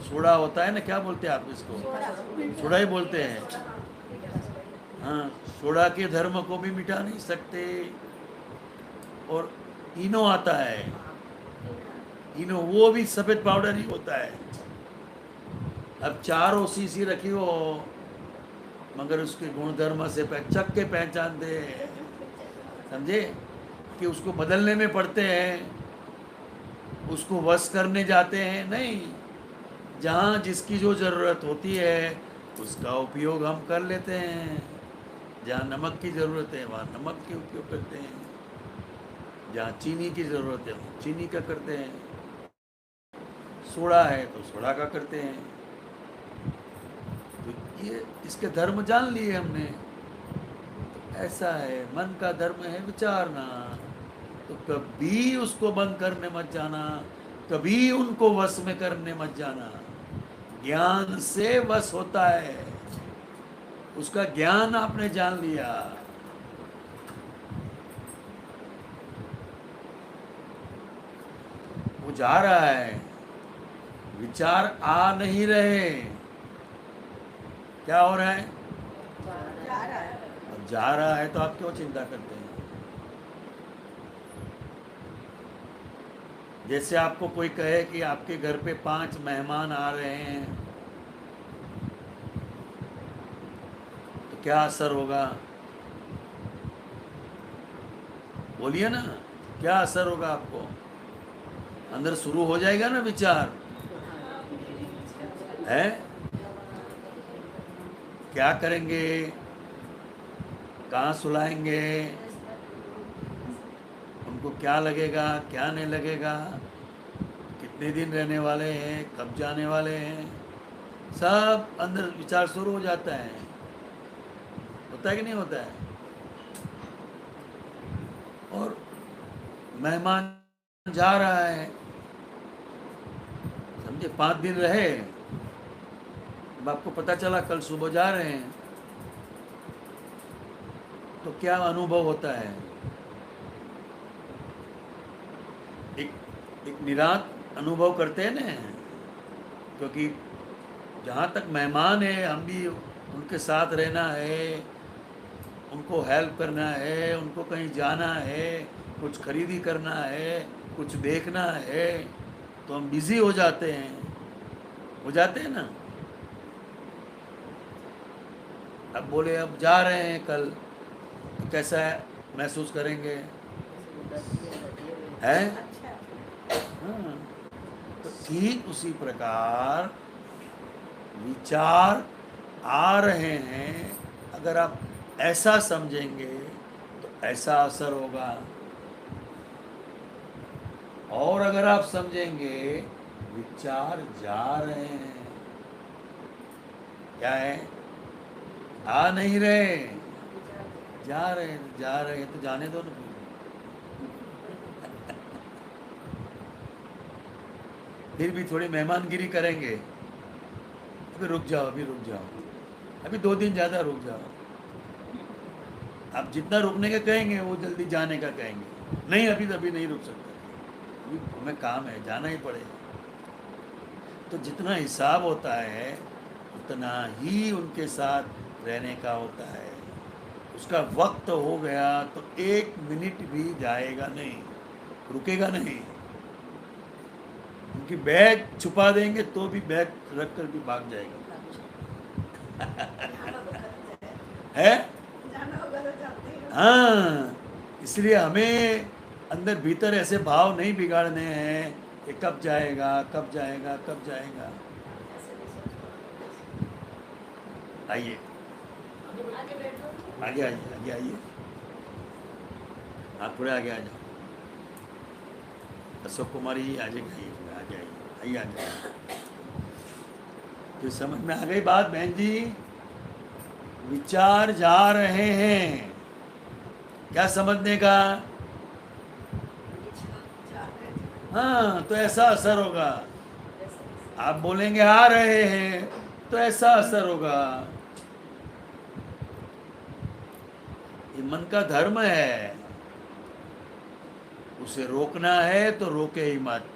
सोडा होता है ना, क्या बोलते हैं आप इसको? सोडा ही बोलते हैं। हाँ, सोडा के धर्म को भी मिटा नहीं सकते। और इनो आता है, इनो वो भी सफेद पाउडर ही होता है। अब 4 शीशी रखी हो, मगर उसके गुणधर्म से चक के पहचान दे, समझे, कि उसको बदलने में पड़ते हैं, उसको वश करने जाते हैं नहीं। जहाँ जिसकी जो ज़रूरत होती है उसका उपयोग हम कर लेते हैं। जहाँ नमक की ज़रूरत है वहाँ नमक के उपयोग करते हैं, जहाँ चीनी की ज़रूरत है वहाँ चीनी का करते हैं, सोडा है तो सोडा का करते हैं। तो ये इसके धर्म जान लिए हमने। तो ऐसा है, मन का धर्म है विचारना, तो कभी उसको बंद करने मत जाना, कभी उनको वश में करने मत जाना। ज्ञान से वश होता है, उसका ज्ञान आपने जान लिया। वो जा रहा है, विचार आ नहीं रहे, क्या हो रहा है? अब जा रहा है तो आप क्यों चिंता करते हैं? जैसे आपको कोई कहे कि आपके घर पे 5 मेहमान आ रहे हैं, तो क्या असर होगा? बोलिए ना, क्या असर होगा आपको? अंदर शुरू हो जाएगा ना विचार, है? क्या करेंगे, कहाँ सुलाएंगे, उनको क्या लगेगा, क्या नहीं लगेगा, कितने दिन रहने वाले हैं, कब जाने वाले हैं, सब अंदर विचार शुरू हो जाता है। होता है कि नहीं होता है? और मेहमान जा रहा है, समझे, 5 दिन रहे, अब आपको पता चला कल सुबह जा रहे हैं, तो क्या अनुभव होता है? एक निरात अनुभव करते हैं ना, क्योंकि जहाँ तक मेहमान है हम भी उनके साथ रहना है, उनको हेल्प करना है, उनको कहीं जाना है, कुछ खरीदी करना है, कुछ देखना है, तो हम बिजी हो जाते हैं ना। अब बोले अब जा रहे हैं कल, तो कैसा महसूस करेंगे? है? हाँ। तो ठीक उसी प्रकार विचार आ रहे हैं, अगर आप ऐसा समझेंगे तो ऐसा असर होगा। अगर आप समझेंगे विचार जा रहे हैं, क्या है, आ नहीं रहे, जा रहे हैं तो जाने दो ना। फिर भी थोड़ी मेहमानगिरी करेंगे, अभी रुक जाओ, अभी 2 दिन ज़्यादा रुक जाओ। आप जितना रुकने का कहेंगे वो जल्दी जाने का कहेंगे, नहीं अभी नहीं रुक सकते, अभी हमें काम है, जाना ही पड़ेगा। तो जितना हिसाब होता है उतना ही उनके साथ रहने का होता है। उसका वक्त हो गया तो 1 मिनट भी जाएगा नहीं, रुकेगा नहीं। उनकी बैग छुपा देंगे तो भी बैग रख कर भी भाग जाएगा। है जाना होगा तो जाते हैं। हाँ, इसलिए हमें अंदर भीतर ऐसे भाव नहीं बिगाड़ने हैं कि कब जाएगा। आइए आगे बैठो। आगे आइए, आप थोड़े आगे आ जाओ। अशोक कुमारी आगे आइए। तो समझ में आ गई बात बहन जी? विचार जा रहे हैं, क्या समझने का? हाँ, तो ऐसा असर होगा। आप बोलेंगे आ रहे हैं तो ऐसा असर होगा। ये मन का धर्म है, उसे रोकना है तो रोके ही मत।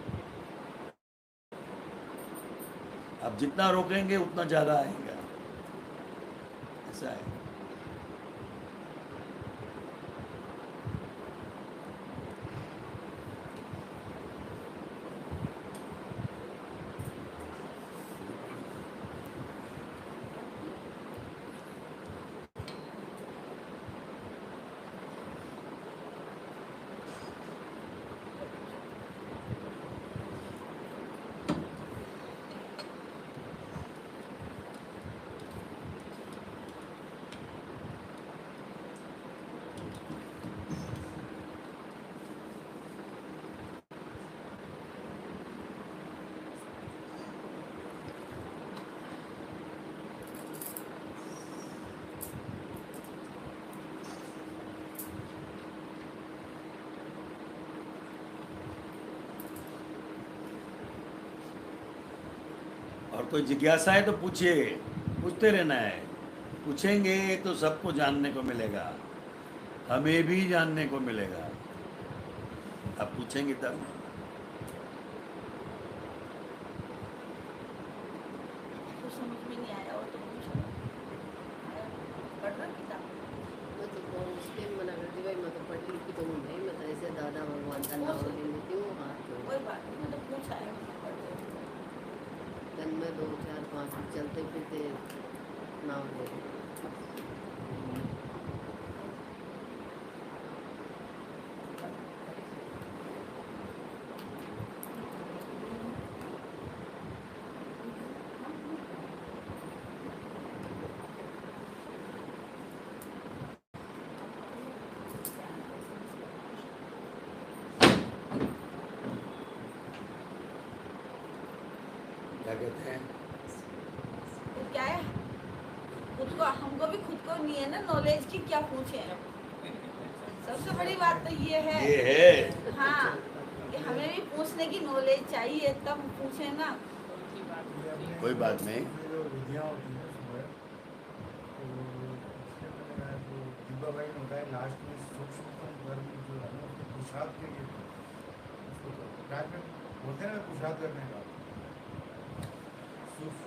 अब जितना रोकेंगे उतना ज्यादा आएगा, ऐसा है। और कोई जिज्ञासा है तो पूछिए, पूछते रहना है। पूछेंगे तो सबको जानने को मिलेगा, हमें भी जानने को मिलेगा। आप पूछेंगे तब। कुछ समझ में नहीं आया और तो पूछो। पढ़ रहा किताब? मैं तो बहुत मुश्किल मना करती भाई, मैं तो पढ़ी लिखी तो हूँ नहीं, मैं तो ऐसे दादा भगवान का नाम ले लेती हूँ हाथ जोड़। कोई बात नहीं, मैं तो पूछा है, पढ़ रहे हो। दिन में 2 4 5 चलते फिरते नाम ले लेती हूँ। क्या कहते हैं? तो क्या है, खुद को, हमको भी खुद को नहीं है ना नॉलेज की, क्या पूछे। सबसे बड़ी बात तो ये है हाँ, कि हमें भी पूछने की नॉलेज चाहिए, तब पूछे ना। कोई बात नहीं। जो विधियाँ होती हैं सुबह, तो उसके अंदर जो दीपावली होता है लास्ट में सूक्ष्म कर्म जो है ना, उसको पुरुषार्थ के लिए उसको रात में बोलते हैं ना पुरुषार्थ करने का, सूक्ष्म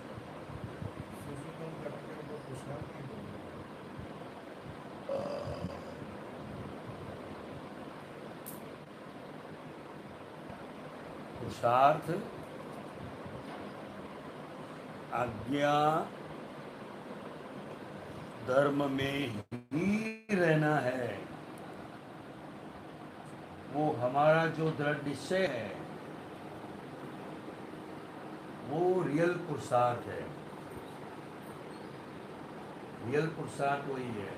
कर्म करने के लिए पुरुषार्थ नहीं बोलते। पुरुषार्थ आज्ञा धर्म में ही रहना है, वो हमारा जो दृढ़ निश्चय है वो रियल पुरुषार्थ है। रियल पुरुषार्थ वही है।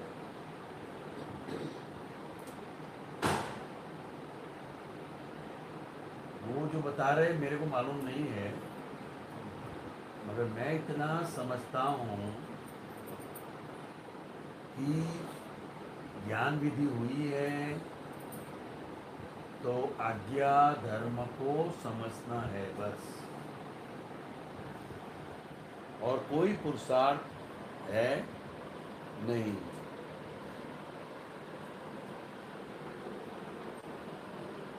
वो जो बता रहे मेरे को मालूम नहीं है, मगर मैं इतना समझता हूँ कि ज्ञान विधि हुई है तो आज्ञा धर्म को समझना है बस, और कोई पुरुषार्थ है नहीं।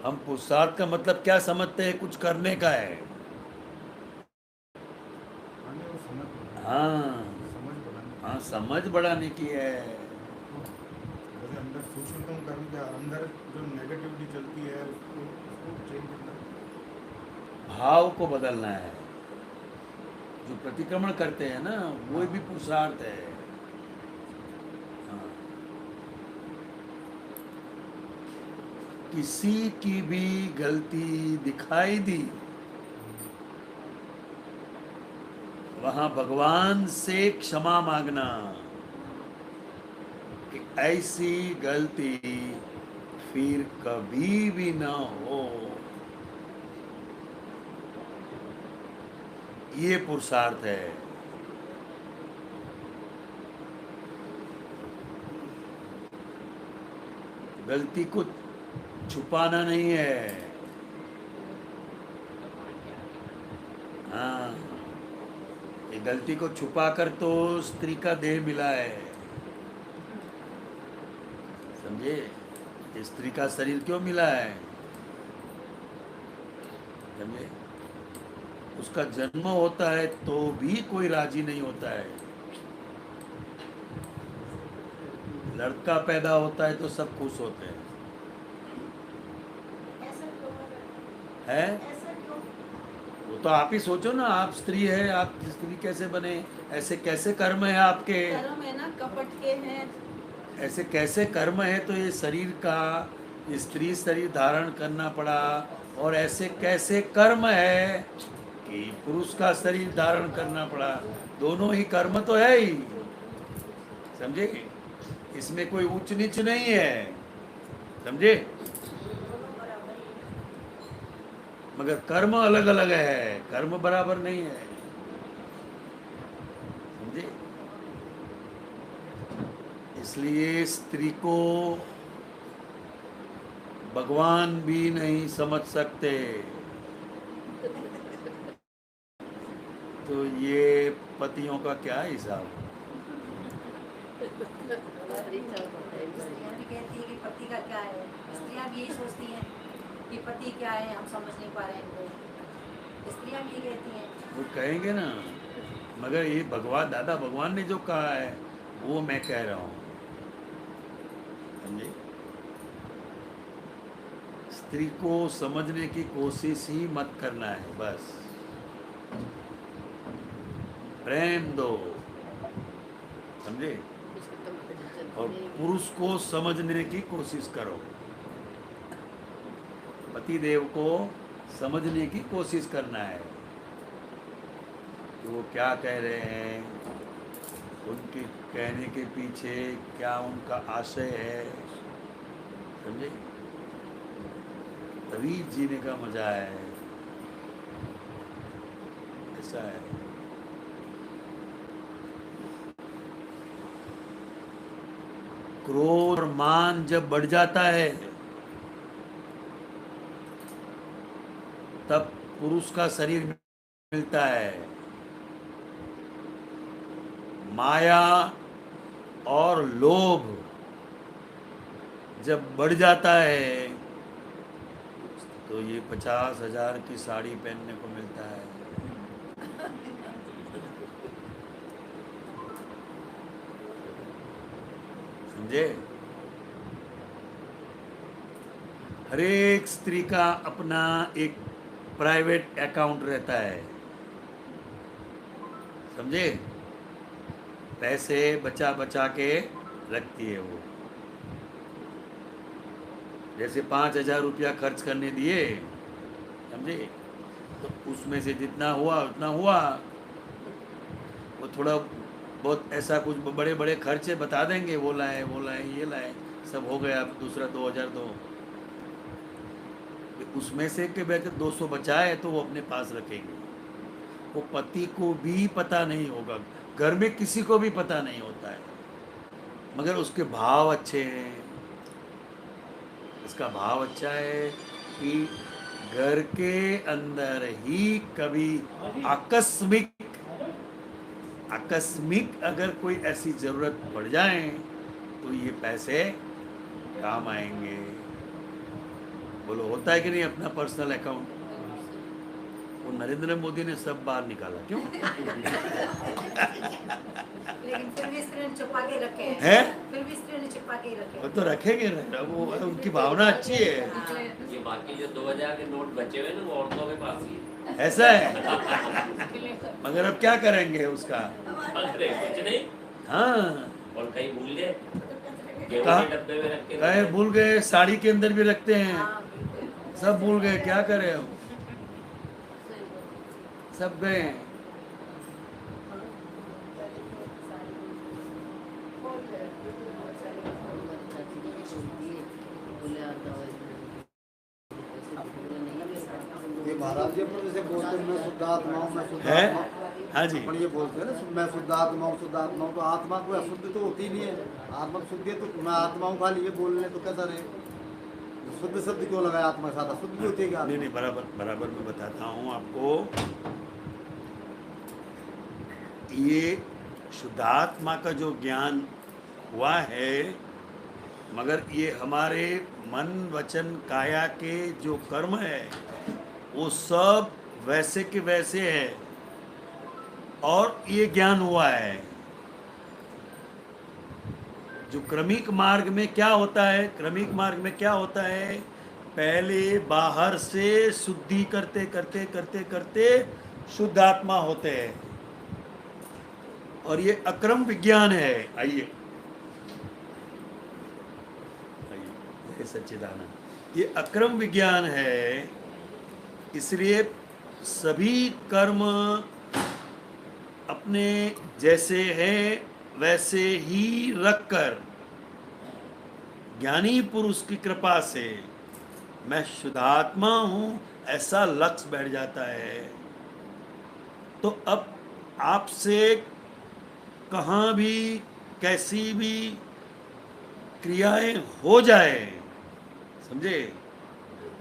हम पुरुषार्थ का मतलब क्या समझते हैं? कुछ करने का है। माने वो समझ हाँ समझ बनाने हाँ, समझ बढ़ाने की है। जैसे अंदर सूक्ष्मतम कर्म के अंदर जो नेगेटिविटी चलती है उसको चेंज करना। भाव को बदलना है। जो प्रतिक्रमण करते हैं ना, वो भी पुरुषार्थ है। हाँ। किसी की भी गलती दिखाई दी, वहां भगवान से क्षमा मांगना कि ऐसी गलती फिर कभी भी ना हो, ये पुरुषार्थ है। गलती को छुपाना नहीं है। हाँ, ये गलती को छुपाकर तो स्त्री का देह मिला है, समझे? ये स्त्री का शरीर क्यों मिला है, समझे? उसका जन्म होता है तो भी कोई राजी नहीं होता है। लड़का पैदा होता है तो सब खुश होते हैं, ऐसा क्यों है? है? ऐसा क्यों? वो तो आप ही सोचो ना, आप स्त्री है, आप स्त्री कैसे बने? ऐसे कैसे कर्म है आपके? कर्म है ना, कपट के हैं। ऐसे कैसे कर्म है तो ये शरीर का, ये स्त्री शरीर धारण करना पड़ा, और ऐसे कैसे कर्म है कि पुरुष का शरीर धारण करना पड़ा? दोनों ही कर्म तो है ही, समझे? इसमें कोई ऊंच नीच नहीं है, समझे? मगर कर्म अलग अलग है, कर्म बराबर नहीं है, समझे? इसलिए स्त्री को भगवान भी नहीं समझ सकते। तो ये पतियों का क्या हिसाब? स्त्रियाँ भी कहती है कि पति का क्या है, स्त्रियाँ भी यही सोचती हैं कि पति क्या है, हम समझ नहीं पा रहे हैं इनको। स्त्रियाँ भी कहती हैं। वो कहेंगे ना, मगर ये भगवान, दादा भगवान ने जो कहा है वो मैं कह रहा हूँ, समझे? स्त्री को समझने की कोशिश ही मत करना है बस। प्रेम दो, समझे? और पुरुष को समझने की कोशिश करो, पति देव को समझने की कोशिश करना है कि वो क्या कह रहे हैं, उनके कहने के पीछे क्या उनका आशय है, समझे? तभी जीने का मजा है। ऐसा है। क्रोध और मान जब बढ़ जाता है तब पुरुष का शरीर मिलता है। माया और लोभ जब बढ़ जाता है तो ये 50,000 की साड़ी पहनने को मिलता है। समझे? हर एक स्त्री का अपना एक प्राइवेट अकाउंट रहता है, समझे? पैसे बचा बचा के रखती है वो। जैसे 5,000 रुपया खर्च करने दिए, समझे? तो उसमें से जितना हुआ उतना हुआ। वो थोड़ा बहुत ऐसा कुछ बड़े बड़े खर्चे बता देंगे, वो लाए ये लाए, सब हो गया, दूसरा 2,000 दो। उसमें से के अगर 200 बचाए तो वो अपने पास रखेंगे। वो पति को भी पता नहीं होगा, घर में किसी को भी पता नहीं होता है, मगर उसके भाव अच्छे हैं। इसका भाव अच्छा है कि घर के अंदर ही कभी आकस्मिक अगर कोई ऐसी ज़रूरत पड़ जाए तो ये पैसे काम आएंगे। बोलो होता है कि नहीं अपना पर्सनल अकाउंट? वो नरेंद्र मोदी ने सब बाहर निकाला, क्यों? लेकिन फिर भी स्त्री ने छुपा के रखे हैं। है? फिर भी स्त्री ने छुपा के ही रखे वो हैं। तो रखेंगे ना, वो उनकी भावना अच्छी है। ये बाकी जो 2000 के नोट बचे हुए ना वो औरतों के पास ही है। ऐसा है, मगर अब क्या करेंगे उसका? अरे कुछ नहीं, हाँ, और कहीं भूल गए, गेहूं कहाँ? के डब्बे में रख के कहे भूल गए, साड़ी के अंदर भी रखते हैं, हाँ, बिल्कुल। सब भूल गए, क्या करें हम? सब गए हैं। ये महाराज जी अपन जैसे बोलते हैं मैं शुद्ध आत्मा हूँ, मैं शुद्ध है? आत्मा, हाँ जी, अपन ये बोलते हैं ना मैं शुद्ध आत्मा हूँ, शुद्ध आत्मा हूँ, तो आत्मा कोई अशुद्ध तो होती नहीं है। आत्मा शुद्ध है तो मैं आत्मा हूँ खाली ये बोलने तो कैसा रहे? शुद्ध शब्द क्यों लगाया आत्मा के साथ? अशुद्ध भी होती है क्या? नहीं नहीं, बराबर बराबर मैं बताता हूँ आपको। ये शुद्धात्मा का जो ज्ञान हुआ है, मगर ये हमारे मन वचन काया के जो कर्म है वो सब वैसे के वैसे है, और ये ज्ञान हुआ है। जो क्रमिक मार्ग में क्या होता है, क्रमिक मार्ग में क्या होता है, पहले बाहर से शुद्धि करते करते करते करते शुद्ध आत्मा होते हैं, और ये अक्रम विज्ञान है। आइए आइए, सच्चिदानंद, ये अक्रम विज्ञान है। इसलिए सभी कर्म अपने जैसे हैं वैसे ही रखकर ज्ञानी पुरुष की कृपा से मैं शुद्धात्मा हूँ ऐसा लक्ष्य बैठ जाता है। तो अब आपसे कहाँ भी कैसी भी क्रियाएं हो जाए, समझे,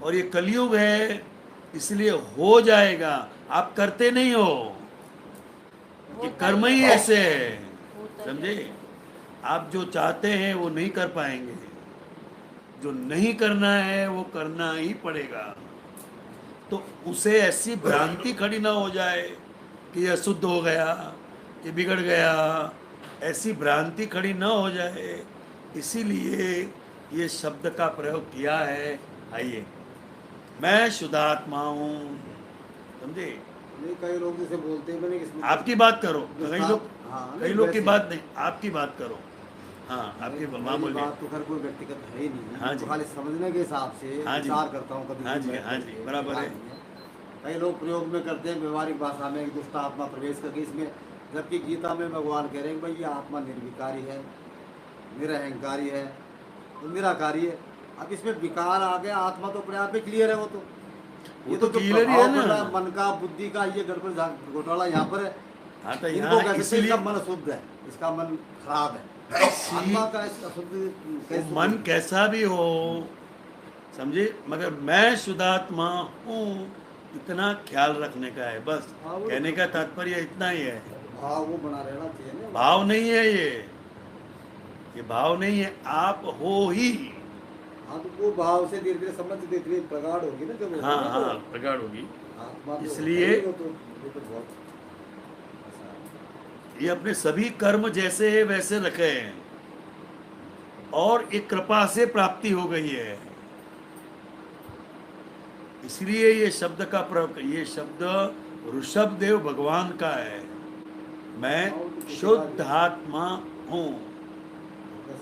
और ये कलयुग है इसलिए हो जाएगा, आप करते नहीं हो, ये कर्म ही ऐसे है, समझे। आप जो चाहते हैं वो नहीं कर पाएंगे, जो नहीं करना है वो करना ही पड़ेगा। तो उसे ऐसी भ्रांति खड़ी ना हो जाए कि ये अशुद्ध हो गया, ये बिगड़ गया, ऐसी भ्रांति खड़ी ना हो जाए, इसीलिए ये शब्द का प्रयोग किया है। आइए, मैं शुद्धात्मा हूँ, समझे। नहीं, कई लोग जैसे बोलते हैं मैंने इसमें आपकी बात करो, हाँ, कई लोग की बात नहीं, आपकी बात करो। हाँ, आपकी मामूली बात तो खैर कोई व्यक्तिगत है ही नहीं, हाँ जी, खाली समझने के हिसाब से हाँ जी, विचार करता हूँ कभी। हाँ जी, हाँ जी, बराबर है। कई लोग प्रयोग में करते हैं व्यवहारिक भाषा में दुष्ट आत्मा प्रवेश करके इसमें, जबकि गीता में भगवान कह रहे हैं भाई ये आत्मा निर्विकारी है, निरअहंकारी है, तो निराकारी है। अब इसमें विकार आ गया, आत्मा तो अपने आप में क्लियर है, वो तो ये तो क्लियर ही है ना, मन का बुद्धि का ये गड़बड़ घोटाला यहाँ पर है। हाँ, तो इनको यहाँ कहते इसीलिए हैं मन शुद्ध है, इसका मन खराब है, आत्मा का शुद्ध कैसे? मन कैसा भी हो, समझे, मगर मैं शुद्धात्मा हूँ इतना ख्याल रखने का है बस। कहने का तात्पर्य इतना ही है। भाव वो बना रहना चाहिए ना। भाव नहीं है ये भाव नहीं है, आप हो ही। हाँ, तो वो भाव से धीरे धीरे समझ धीरे धीरे प्रगाढ़ होगी ना जब। हाँ हाँ, प्रगाढ़ होगी। आत्मा तो इसलिए है ही, वो तो बहुत ये अपने सभी कर्म जैसे है वैसे रखे हैं, और एक कृपा से प्राप्ति हो गई है। इसलिए ये शब्द का प्रयोग, ये शब्द ऋषभदेव भगवान का है, मैं शुद्ध आत्मा हूँ।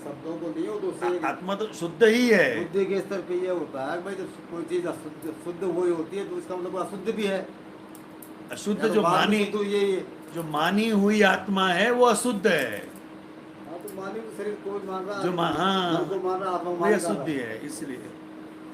शब्दों को नहीं हो तो उससे आत्मा तो शुद्ध ही है। बुद्धि के स्तर पे ये होता है भाई, जब कोई चीज अशुद्ध शुद्ध वही होती है तो इसका मतलब अशुद्ध भी है। अशुद्ध जो मानी, तो ये जो मानी हुई आत्मा है वो अशुद्ध है। हाँ, तो मानी शरीर कोई मान रहा, जो हाँ, मन को मान रहा, आत्मा वो मान अशुद्ध है, इसलिए।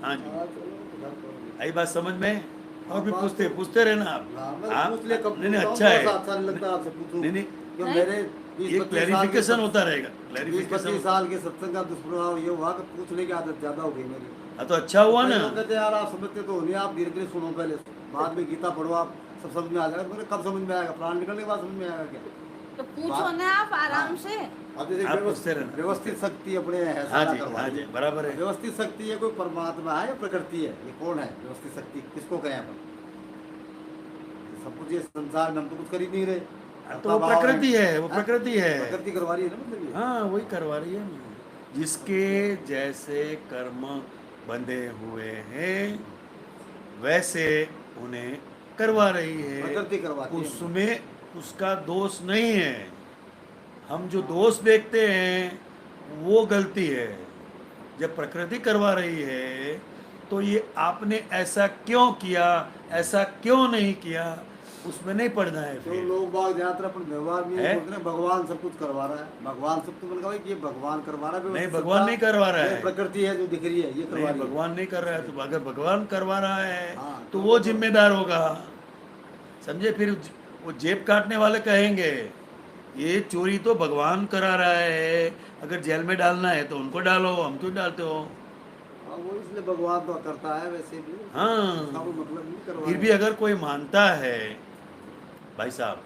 हाँ जी, रहा। आई बात समझ में? और भी बात पूछते तो- पूछते रहना हाँ, मैं आप पूछ लिया, कब नहीं नहीं, पूछता हूँ, अच्छा है। थोड़ा सा अच्छा नहीं लगता आपसे पूछूं। नहीं नहीं, कि नहीं। मेरे ये क्लैरिफिकेशन होता रहेगा, 20-25 क्लैरिफिकेशन। साल के सत्संग का दुष्प्रभाव ये हुआ कि पूछने की आदत ज्यादा हो गई मेरी। हाँ तो अच्छा हुआ कई ना। लोग कहते हैं यार आप समझते तो नहीं, आप धीरे धीरे सुनो, पहले बाद में गीता पढ़ो, आप सब समझ में आ जाएगा। मैंने कब समझ में आएगा? प्राण निकलने के बाद समझ में आएगा क्या? तो पूछो ना आप आराम से। अब जैसे आप पूछते रहना। व्यवस्थित शक्ति अपने है, हाँ सारा जी करवा हाँ रही जी, है। बराबर है। व्यवस्थित शक्ति है, कोई परमात्मा है या प्रकृति है? ये कौन है व्यवस्थित शक्ति? किसको कहें अपन? सब कुछ ये संसार में हम तो कुछ कर ही नहीं रहे। तो वो प्रकृति है, वो हाँ? प्रकृति है। प्रकृति करवा रही है ना, मतलब ये। हाँ वही करवा रही है ना। जिसके जैसे कर्म बंधे हुए हैं वैसे उन्हें करवा रही है। प्रकृति करवाती है। उसमें उसका दोष नहीं है। हम जो दोष देखते हैं वो गलती है। जब प्रकृति करवा रही है तो ये आपने ऐसा क्यों किया, ऐसा क्यों नहीं किया, उसमें नहीं पड़ना है तो फिर। लोग बाग ज्यादातर अपन व्यवहार में है? बोलते हैं भगवान सब कुछ करवा रहा है, भगवान सब कुछ। मैंने कहा भाई ये भगवान करवा रहा है, नहीं, व्यवस्थित भगवान नहीं करवा रहा ये है। प्रकृति है जो दिख रही है, ये करवा नहीं, रही है। भगवान नहीं कर रहा है। तो अगर भगवान करवा रहा है हाँ, तो तो वो तो- जिम्मेदार होगा, समझे? फिर वो जेब काटने वाले कहेंगे ये चोरी तो भगवान करा रहा है, अगर जेल में डालना है तो उनको डालो, हम क्यों डालते हो? हाँ, वो इसलिए भगवान तो करता है वैसे भी। हाँ। उसका कोई मतलब नहीं करवा फिर रहा भी है। अगर कोई मानता है, भाई साहब,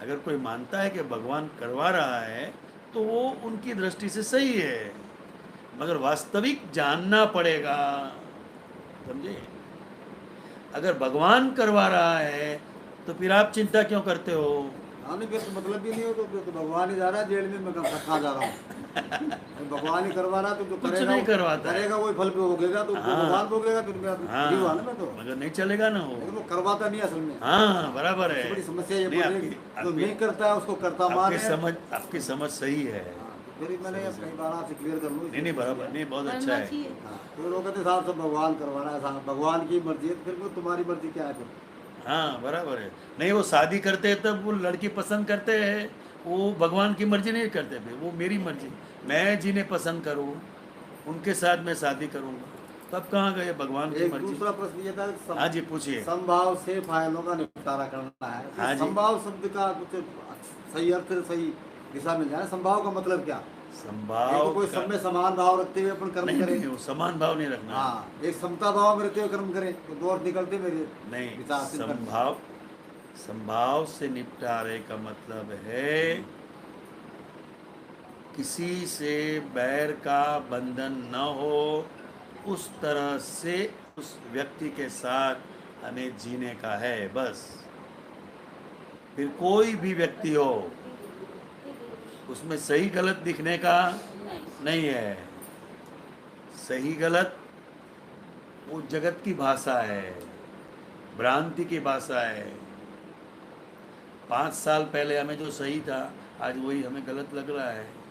अगर कोई मानता है कि भगवान करवा रहा है तो वो उनकी दृष्टि से सही है, मगर वास्तविक जानना पड़ेगा, समझे? अगर भगवान करवा रहा है तो फिर आप चिंता क्यों करते हो? हाँ, नहीं फिर तो मतलब भी नहीं हो, तो भगवान ही जा रहा है जेल में, मैं कहाँ जा रहा हूँ? भगवान ही करवा रहा है, तो जो कुछ करेगा नहीं करवाता है। करेगा वही फल पे भोगेगा, तो हाँ। भगवान भोगेगा। फिर मैं फ्री हुआ ना मैं तो। मगर नहीं चलेगा ना वो। लेकिन वो करवाता नहीं असल में। हाँ बराबर है। सबसे बड़ी समस्या ये नहीं, पड़ रही है, जो नहीं करता है उसको करता मान है। आपकी समझ सही है। फिर मैंने कई बार आपसे क्लियर कर लूँ। नहीं नहीं बराबर, नहीं बहुत अच्छा करना है। चाहिए। हाँ, तो लोग कहते साहब सब भगवान करवा रहा है, साहब भगवान की मर्जी है, तो फिर वो तुम्हारी मर्जी क्या है फिर? हाँ बराबर है। नहीं, वो शादी करते हैं तब वो लड़की पसंद करते हैं, वो भगवान की मर्जी नहीं करते फिर, वो मेरी मर्जी, मैं जिन्हें पसंद करूँ उनके साथ मैं शादी करूँगा, तब कहाँ गए भगवान की एक मर्जी? दूसरा प्रश्न ये था, हाँ जी पूछिए। संभाव से फाइलों का निपटारा करना है। तो हाँ जी। संभाव शब्द का कुछ सही अर्थ, सही दिशा मिल जाए। संभाव का मतलब क्या? एक संभाव तो कोई सब में समान भाव रखते हुए अपन कर्म नहीं, करें। नहीं, वो समान भाव नहीं रखना। हाँ, एक समता भाव में रहते हुए कर्म करें, तो दो अर्थ निकलते मेरे नहीं, विचार से करते। संभाव से निपटारे का मतलब है किसी से बैर का बंधन न हो, उस तरह से उस व्यक्ति के साथ हमें जीने का है बस। फिर कोई भी व्यक्ति हो उसमें सही गलत दिखने का नहीं है। सही गलत वो जगत की भाषा है, भ्रांति की भाषा है। 5 साल पहले हमें जो सही था आज वही हमें गलत लग रहा है।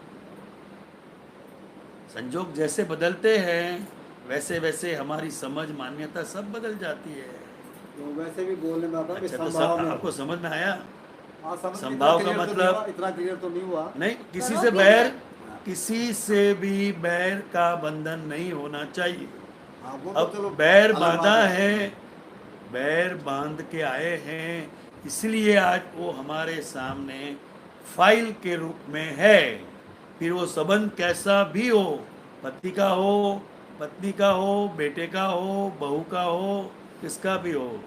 संजोग जैसे बदलते हैं वैसे वैसे हमारी समझ, मान्यता सब बदल जाती है। तो वैसे भी बोलने में आता है कि अच्छा, तो संभाव में आपको समझ में आया? हाँ, समझ में संभाव इतना का clear तो मतलब- नहीं हुआ, इतना क्लियर तो नहीं हुआ। नहीं, किसी करो से कि बैर, नहीं? किसी से भी बैर का बंधन नहीं होना चाहिए। हाँ, वो तो अब चलो बैर अलग बांधा बात है, बैर बांध के आए हैं, इसलिए आज वो हमारे सामने फाइल के रूप में है। फिर वो संबंध कैसा भी हो, पति का हो, पत्नी का हो, बेटे का हो, बहू का हो, किसका भी हो।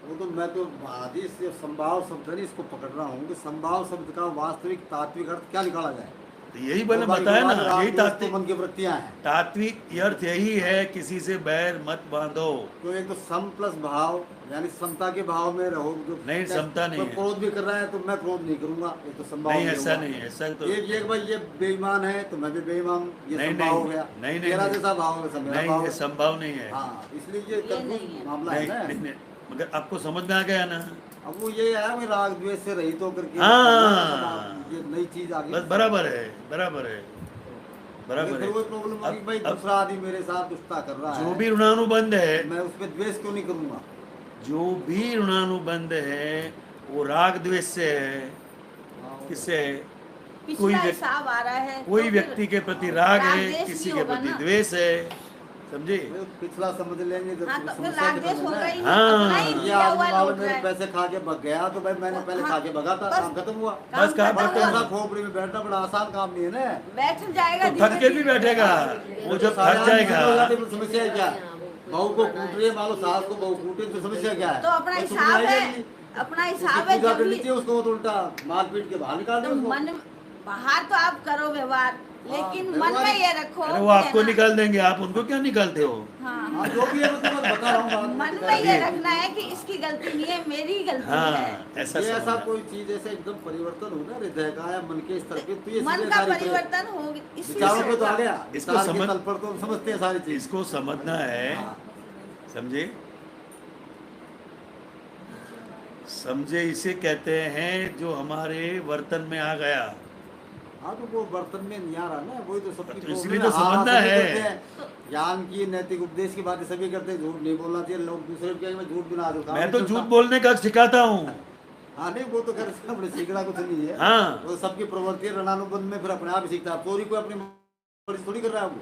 वो तो मैं तो आदि से संभाव शब्द है, इसको पकड़ रहा हूँ कि संभाव शब्द का वास्तविक तात्विक अर्थ क्या निकाला जाए। तो यही मैंने और बाकी बताया ना, बात यही तो तात्विक मन की वृत्तियां हैं। तात्विक अर्थ यही है, किसी से बैर मत बांधो। तो एक तो सम प्लस भाव, यानी समता के भाव में रहो। जो नहीं, समता नहीं कोई है। क्रोध भी कर रहा है तो मैं क्रोध नहीं करूंगा, ये तो संभाव नहीं, में ऐसा हुआ। नहीं, ऐसा तो एक भाई ये बेईमान है तो मैं भी बेईमान हूँ, ये नहीं, संभाव हो नहीं, गया। नहीं, नहीं, तेरा नहीं। जैसा भाव है, मेरा नहीं, भाव ये है। संभव नहीं है। हाँ, इसलिए ये ये कंफ्यूज नहीं है। मामला नहीं, है ना। नहीं, नहीं, मगर आपको समझ में आ गया ना? अब वो ये है कि राग द्वेष से रहित होकर के हाँ। ये नई चीज आ गई। बस बराबर है, बराबर है, बराबर फिर वो है। प्रॉब्लम होगी, अब- भाई अब दूसरा आदमी मेरे साथ दुष्टता कर रहा जो है, भी ऋणानुबंध है, मैं उस पर द्वेष क्यों नहीं करूंगा? जो भी ऋणानुबंध है वो राग द्वेष से है। हाँ, वो- किससे है? कोई पिछला व्यक्ति- हिसाब आ रहा है कोई तो व्यक्ति फिर के प्रति राग है, द्वेष किसी भी के होगा प्रति ना। द्वेष है। समझे? वो पिछला समझ लेंगे जब हाँ तो फिर समस्या राग द्वेष खत्म होगा है ही ना। नहीं, हाँ। अपना ही ये किया आदमी हुआ मालूम लौट मेरे रहा है। पैसे खा के भग गया तो भाई मैंने पहले हाँ, खा के भगा था, बस काम खत्म हुआ। बस काम खत्म खत्म हुआ। हुआ। खोपड़ी में बैठना बड़ा आसान काम नहीं है ना। बैठ जाएगा तो थक के भी बैठेगा, वो जब थक जाएगा। समस्या है क्या? बहू को कूट रही है, मान लो सास को बहू कूटे तो समस्या क्या है? तो अपना कोई हिसाब सुनवाई है, नहीं। अपना उसकी हिसाब है। पूजा जब करनी भी चाहिए उसको, तो उल्टा मार पीट के बाहर निकाल तो दे उसको। मन बाहर तो आप करो व्यवहार, लेकिन मन व्यवहार- में ये रखो अरे वो कि आपको है ना, निकाल देंगे, आप उनको क्या निकालते हो? हाँ हाँ, जो भी है मैं तुम्हें बता रहा हूँ बात। मन में ये रखना है कि इसकी गलती नहीं है, मेरी गलती है। हाँ, ऐसा ये ऐसा समझना। कोई चीज ऐसे एकदम परिवर्तन हो ना हृदय का या मन के स्तर पे, तो ये मन सीधे का सारी परिवर्तन हो इसी विचारों से पे तो आ होगा। गया। इसको विचार के समझ- तल पर तो हम समझते हैं सारी चीज। इसको समझना है, हाँ। समझे? समझे इसे कहते हैं जो हमारे वर्तन में आ गया। हाँ तो वो बर्तन में नहीं आ रहा ना, वही तो सबकी तो प्रॉब्लम इसलिए है। तो हाँ, समझना सभी है। करते हैं। ज्ञान की नैतिक उपदेश की बातें सभी करते हैं, झूठ नहीं बोलना चाहिए। लोग दूसरे के मैं झूठ बिना दूं, काम मैं नहीं तो चलता। झूठ बोलने का सिखाता हूँ। हाँ नहीं, वो तो खैर अपने सीखना कुछ नहीं है। हाँ। वो सबकी प्रवृत्ति रणानुबंध में फिर अपने आप ही सीखता है। चोरी को अपनी मर्जी थोड़ी कर रहा है वो,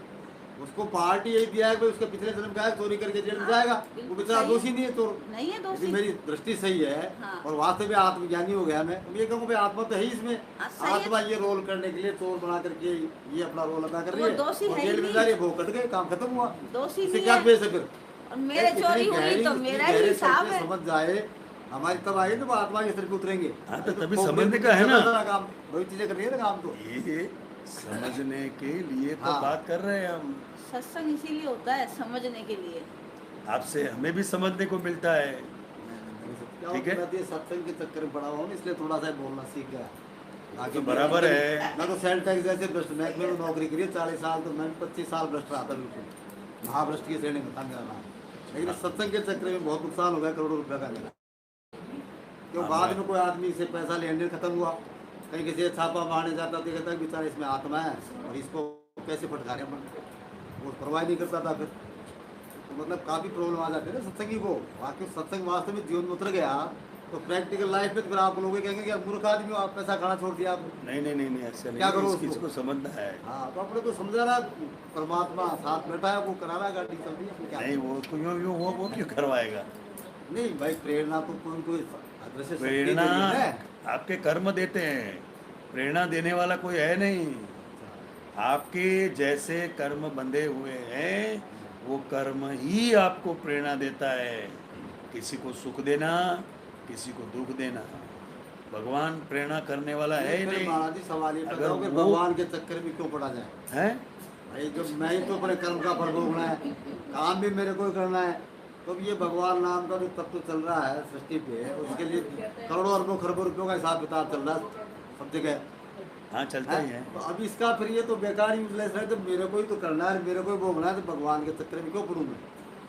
उसको पार्टी यही दिया है कि उसके पिछले जन्म का है, चोरी करके जेल में जाएगा। वो बिल्कुल बेचारा सही। दोषी नहीं है चोर। नहीं है यदि दोषी। मेरी दृष्टि सही है हाँ। और वास्तव में आत्मज्ञानी हो गया मैं, तो ये कहूँ भाई आत्मा तो है ही इसमें। हाँ, सही है। आत्मा ये रोल करने के लिए चोर बना करके ये अपना रोल अदा कर रही वो है दोषी और है ही जेल में नहीं। जा रही है, वो कट गए, काम खत्म हुआ। दोषी इससे नहीं क्या है। बेस है फिर? और मेरे इतनी चोरी हुई गहरी- तो इतनी मेरा ही गहरे हिसाब स्तर पे है। समझ जाए हमारी, तब आएगी तो वो आत्मा के स्तर पे उतरेंगे। हाँ, तो ये तभी खोपड़ी समझने में का है ना। चल रहा काम, वही चीजें करनी है ना काम तो। ये समझने के लिए तो हाँ। बात कर रहे हैं हम। सत्संग इसीलिए होता है, समझने के लिए। आपसे हमें भी समझने को मिलता है। क्या ठीक है। होता है, सत्संग के चक्कर में पड़ा हुआ हूँ, इसलिए थोड़ा सा बोलना सीख गया। तो बराबर है। मैं तो सेल टैक्स जैसे भ्रष्ट महकमे में नौकरी करी 40 साल, तो मैं 25 साल भ्रष्ट रहा था, बिल्कुल महाभ्रष्ट की श्रेणी में था मेरा नाम। लेकिन सत्संग के चक्कर में बहुत नुकसान हो गया, करोड़ों रुपए का मेरा। क्यों बाद में कोई आदमी से पैसा लेने देन खत्म हुआ, कहीं किसी छापा मारने जाता तो कहता है बेचारा इसमें आत्मा है और इसको कैसे फटकारे अपन, वो परवाह नहीं करता था फिर। तो मतलब काफ़ी प्रॉब्लम आ जाती है ना सत्संगी को। बाकी सत्संग वास्तव में जीवन में उतर गया तो प्रैक्टिकल लाइफ में फिर आप लोग कहेंगे कि आप मूर्ख आदमी हो, आप पैसा खाना छोड़ दिया आपने। नहीं नहीं नहीं नहीं, ऐसा क्या करो नहीं, उसको? इसको समझना है। हाँ तो अपने को समझा रहा, परमात्मा साथ बैठा है, वो करा रहा है, गाड़ी चल रही है, क्या नहीं, वो तो यूँ यूँ वो क्यों करवाएगा? नहीं भाई, प्रेरणा तो कोई कोई अदृश्य शक्ति प्रेरणा देती है। आपके कर्म देते हैं, प्रेरणा देने वाला कोई है नहीं। आपके जैसे कर्म बंधे हुए हैं, वो कर्म ही आपको प्रेरणा देता है। किसी को सुख देना, किसी को दुख देना। भगवान प्रेरणा करने वाला है ही फिर नहीं। महाराज जी सवाल ये अगर पैदा हो कि वो- भगवान के चक्कर में क्यों पड़ा जाए? हैं? भाई जब मैं ही तो अपने कर्म का फल भोगना है, काम भी मेरे को ही करना है, तो ये भगवान नाम का जो तत्व चल रहा है सृष्टि पे, उसके लिए करोड़ों अरबों खरबों रुपयों का हिसाब किताब चल रहा है सब जगह। हाँ, चलता ही है। तो अब इसका फिर ये तो बेकार यूजलेस है, जब मेरे को ही तो करना है, मेरे को ही भोगना है, तो भगवान के चक्कर में क्यों पड़ूं मैं?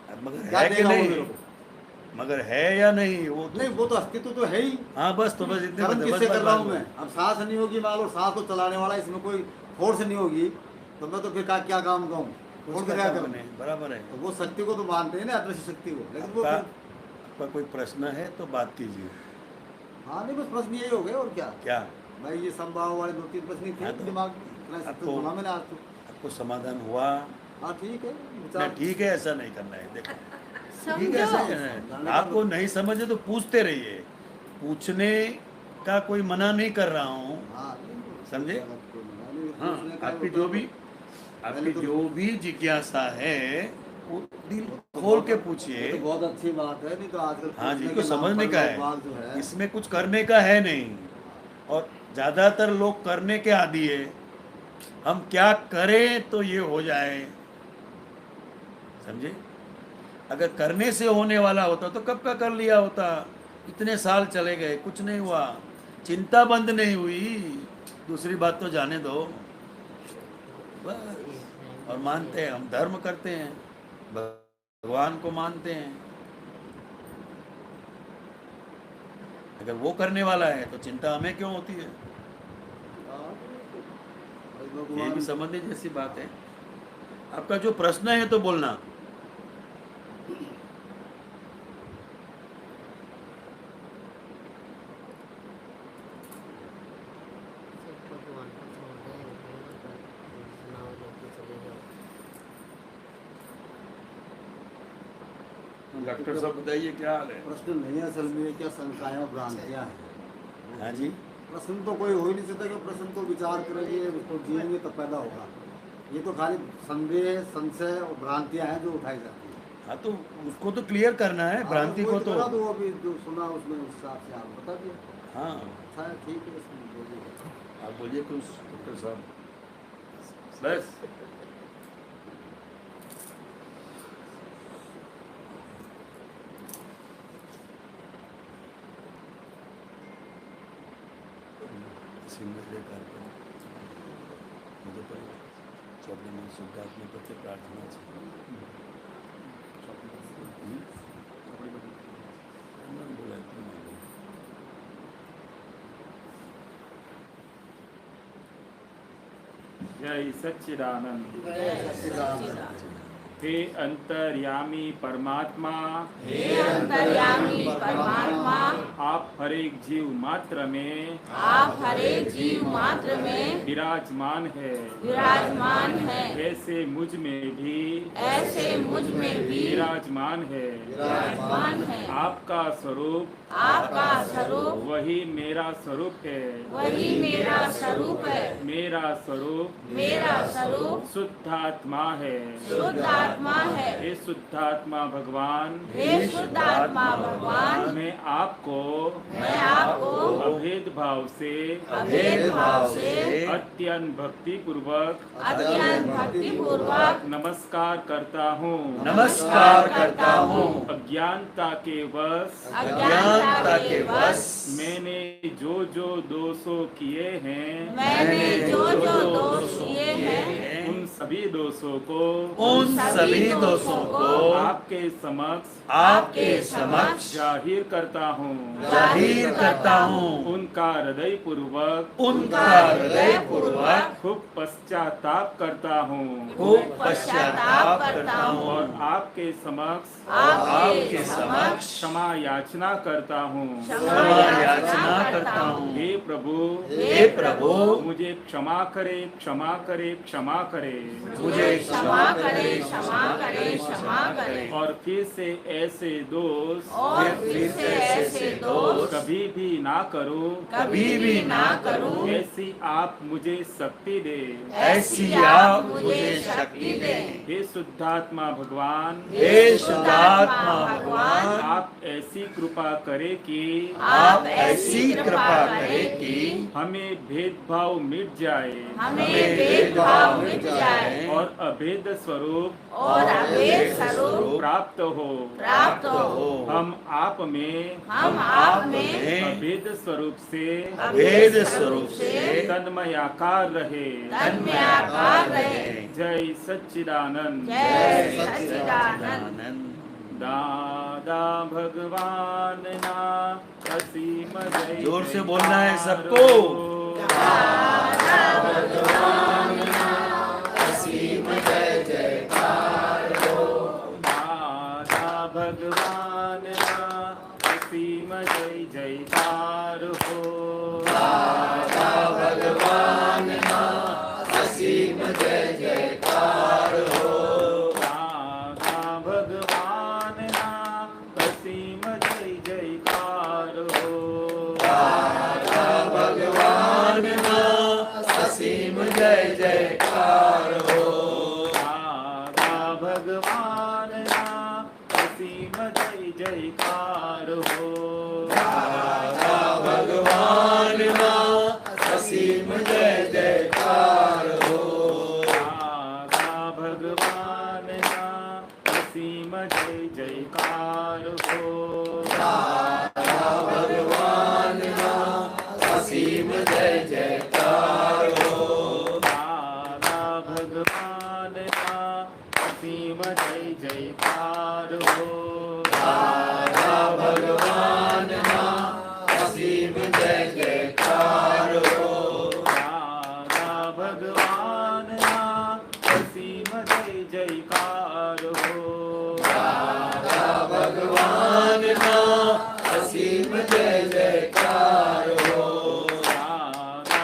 अब मगर क्या है कि देगा वो मेरे नहीं? को? मगर है या नहीं वो तो, नहीं वो तो अस्तित्व तो है ही। हाँ बस, तो बस इतने कर्म बस किससे कर रहा हूँ बस- मैं? अब सांस नहीं होगी, मान लो सांस को चलाने वाला, इसमें कोई फोर्स नहीं होगी, तो मैं तो फिर क्या काम कहूँ? कुछ छोड़ का के क्या काम करूँ? नहीं, बराबर है। तो वो शक्ति को तो मानते हैं ना, अदृश्य शक्ति को, लेकिन वो आपका फिर- आपका कोई प्रश्न है तो बात कीजिए। हाँ नहीं, बस प्रश्न यही हो गया और क्या क्या भाई, ये संभाव वाले 2-3 प्रश्न ही हाँ थे तो दिमाग में, इतना सब आपको- सुना मैंने आज तो। आपको समाधान हुआ? हाँ ठीक है, नहीं, विचार ठीक है, ऐसा नहीं करना है। देखो, ठीक है, ऐसा समझो। नहीं है। आपको नहीं समझे तो पूछते रहिए। पूछने का कोई मना नहीं कर रहा हूँ, हाँ, समझे? हाँ, पूछने का आपकी होता जो है भी तो- आपकी पहले तो- जो भी जिज्ञासा है वो दिल खोल के ये पूछिए। तो बहुत अच्छी बात है, नहीं तो आजकल हाँ जी, पूछने को के नाम समझने पर का लोग बाग जो है, इसमें कुछ करने का है नहीं। और ज़्यादातर लोग करने के आदी है। हम क्या करें तो ये हो जाए, समझे? अगर करने से होने वाला होता तो कब का कर लिया होता। इतने साल चले गए, कुछ नहीं हुआ, चिंता बंद नहीं हुई। दूसरी बात तो जाने दो बस। और मानते हैं, हम धर्म करते हैं, भगवान को मानते हैं। अगर वो करने वाला है तो चिंता हमें क्यों होती है? ये भी समझने जैसी बात है। आपका जो प्रश्न है तो बोलना। भगवान को छोड़ दें, सुनाओ लोग चले जाओ। डॉक्टर साहब बताइए क्या हाल है? प्रश्न नहीं है असल में, क्या शंकाएं और भ्रांतियां हैं। हाँ जी, प्रश्न तो कोई हो ही नहीं सकता कि प्रश्न को विचार करेंगे, उसको जिएंगे तब पैदा होगा। ये तो खाली संदेह, संशय और भ्रांतियां हैं जो उठाई जाती हैं। हाँ तो उसको तो क्लियर करना है, भ्रांति को तो। बता दो, अभी जो सुना उसमें उस हिसाब से आप बता दिए। हाँ अच्छा है, ठीक है, इसमें बोलिए। आप बोलिए कुछ डॉक्टर साहब, बस। शुद्धात्मा प्रति प्रार्थना बोला जय सच्चिदानंद। हे अंतर्यामी परमात्मा, हे अंतर्यामी परमात्मा, आप हर एक जीव मात्र में, आप हर एक जीव मात्र में विराजमान है। विराजमान है। ऐसे मुझ में भी, ऐसे मुझ में भी विराजमान है। विराजमान है। आपका स्वरूप, आपका स्वरूप वही मेरा स्वरूप है। वही मेरा स्वरूप है। मेरा स्वरूप, मेरा स्वरूप शुद्धात्मा है। शुद्ध आत्मा है। हे शुद्धात्मा भगवान, हे शुद्ध आत्मा भगवान, मैं आपको अभेद भाव से, अभेद भाव से अत्यंत भक्ति पूर्वक, अत्यंत भक्ति पूर्वक नमस्कार करता हूँ। नमस्कार करता हूँ। अज्ञानता के वश, अज्ञानता के वश मैंने जो जो दोषों किए हैं, मैंने जो जो दोष किए हैं, उन सभी दोषों को, उन सभी दोषों को आपके समक्ष, आपके समक्ष जाहिर करता हूँ। जाहिर करता हूँ। उनका हृदय पूर्वक, उनका हृदय पूर्वक खूब पश्चाताप करता हूँ। खूब पश्चाताप करता हूँ। और आपके समक्ष, आपके समक्ष क्षमा याचना करता हूँ। क्षमा याचना करता हूँ। हे प्रभु, हे प्रभु, मुझे क्षमा करे, क्षमा करे, क्षमा करे। मुझे क्षमा करे, क्षमा करे, क्षमा करे। और फिर से ऐसे दोष, और फिर से ऐसे दोष कभी भी ना करूं, कभी भी ना करूं। ऐसी आप मुझे शक्ति दे। ऐसी आप मुझे शक्ति दे। हे शुद्धात्मा भगवान, हे शुद्धात्मा भगवान, आप ऐसी कृपा करे कि, आप ऐसी कृपा करें कि हमें भेदभाव मिट जाए, हमें भेदभाव मिट जाए और अभेद स्वरूप, और अभेद स्वरूप प्राप्त हो। प्राप्त हो। हम आप में, हम आप में अभेद स्वरूप से, अभेद स्वरूप से तन्मयाकार रहे। तन्मयाकार रहे। जय सच्चिदानंद। जय सच्चिदानंद। आनंद। दादा भगवान ना असीम जय। जोर से बोलना है सबको। दादा भगवान ना असीम जय जयकार हो। दादा भगवान ना असीम जय जयकार हो। दादा भगवान ना असीम जय जयकार हो। दादा भगवान ना असीम जय जयकार हो। दादा भगवान ना असीम जय जयकार हो। दादा भगवान ना असीम जय जयकार हो। दादा भगवान ना असीम जय जयकार हो। दादा भगवान ना असीम जय जयकार हो। दादा भगवान ना असीम जय जयकार हो। दादा भगवान ना असीम जय जयकार हो। दादा भगवान ना असीम जय जयकार हो। दादा भगवान ना असीम जय जयकार हो। दादा भगवान ना असीम जय जयकार हो। दादा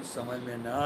कुछ समझ में ना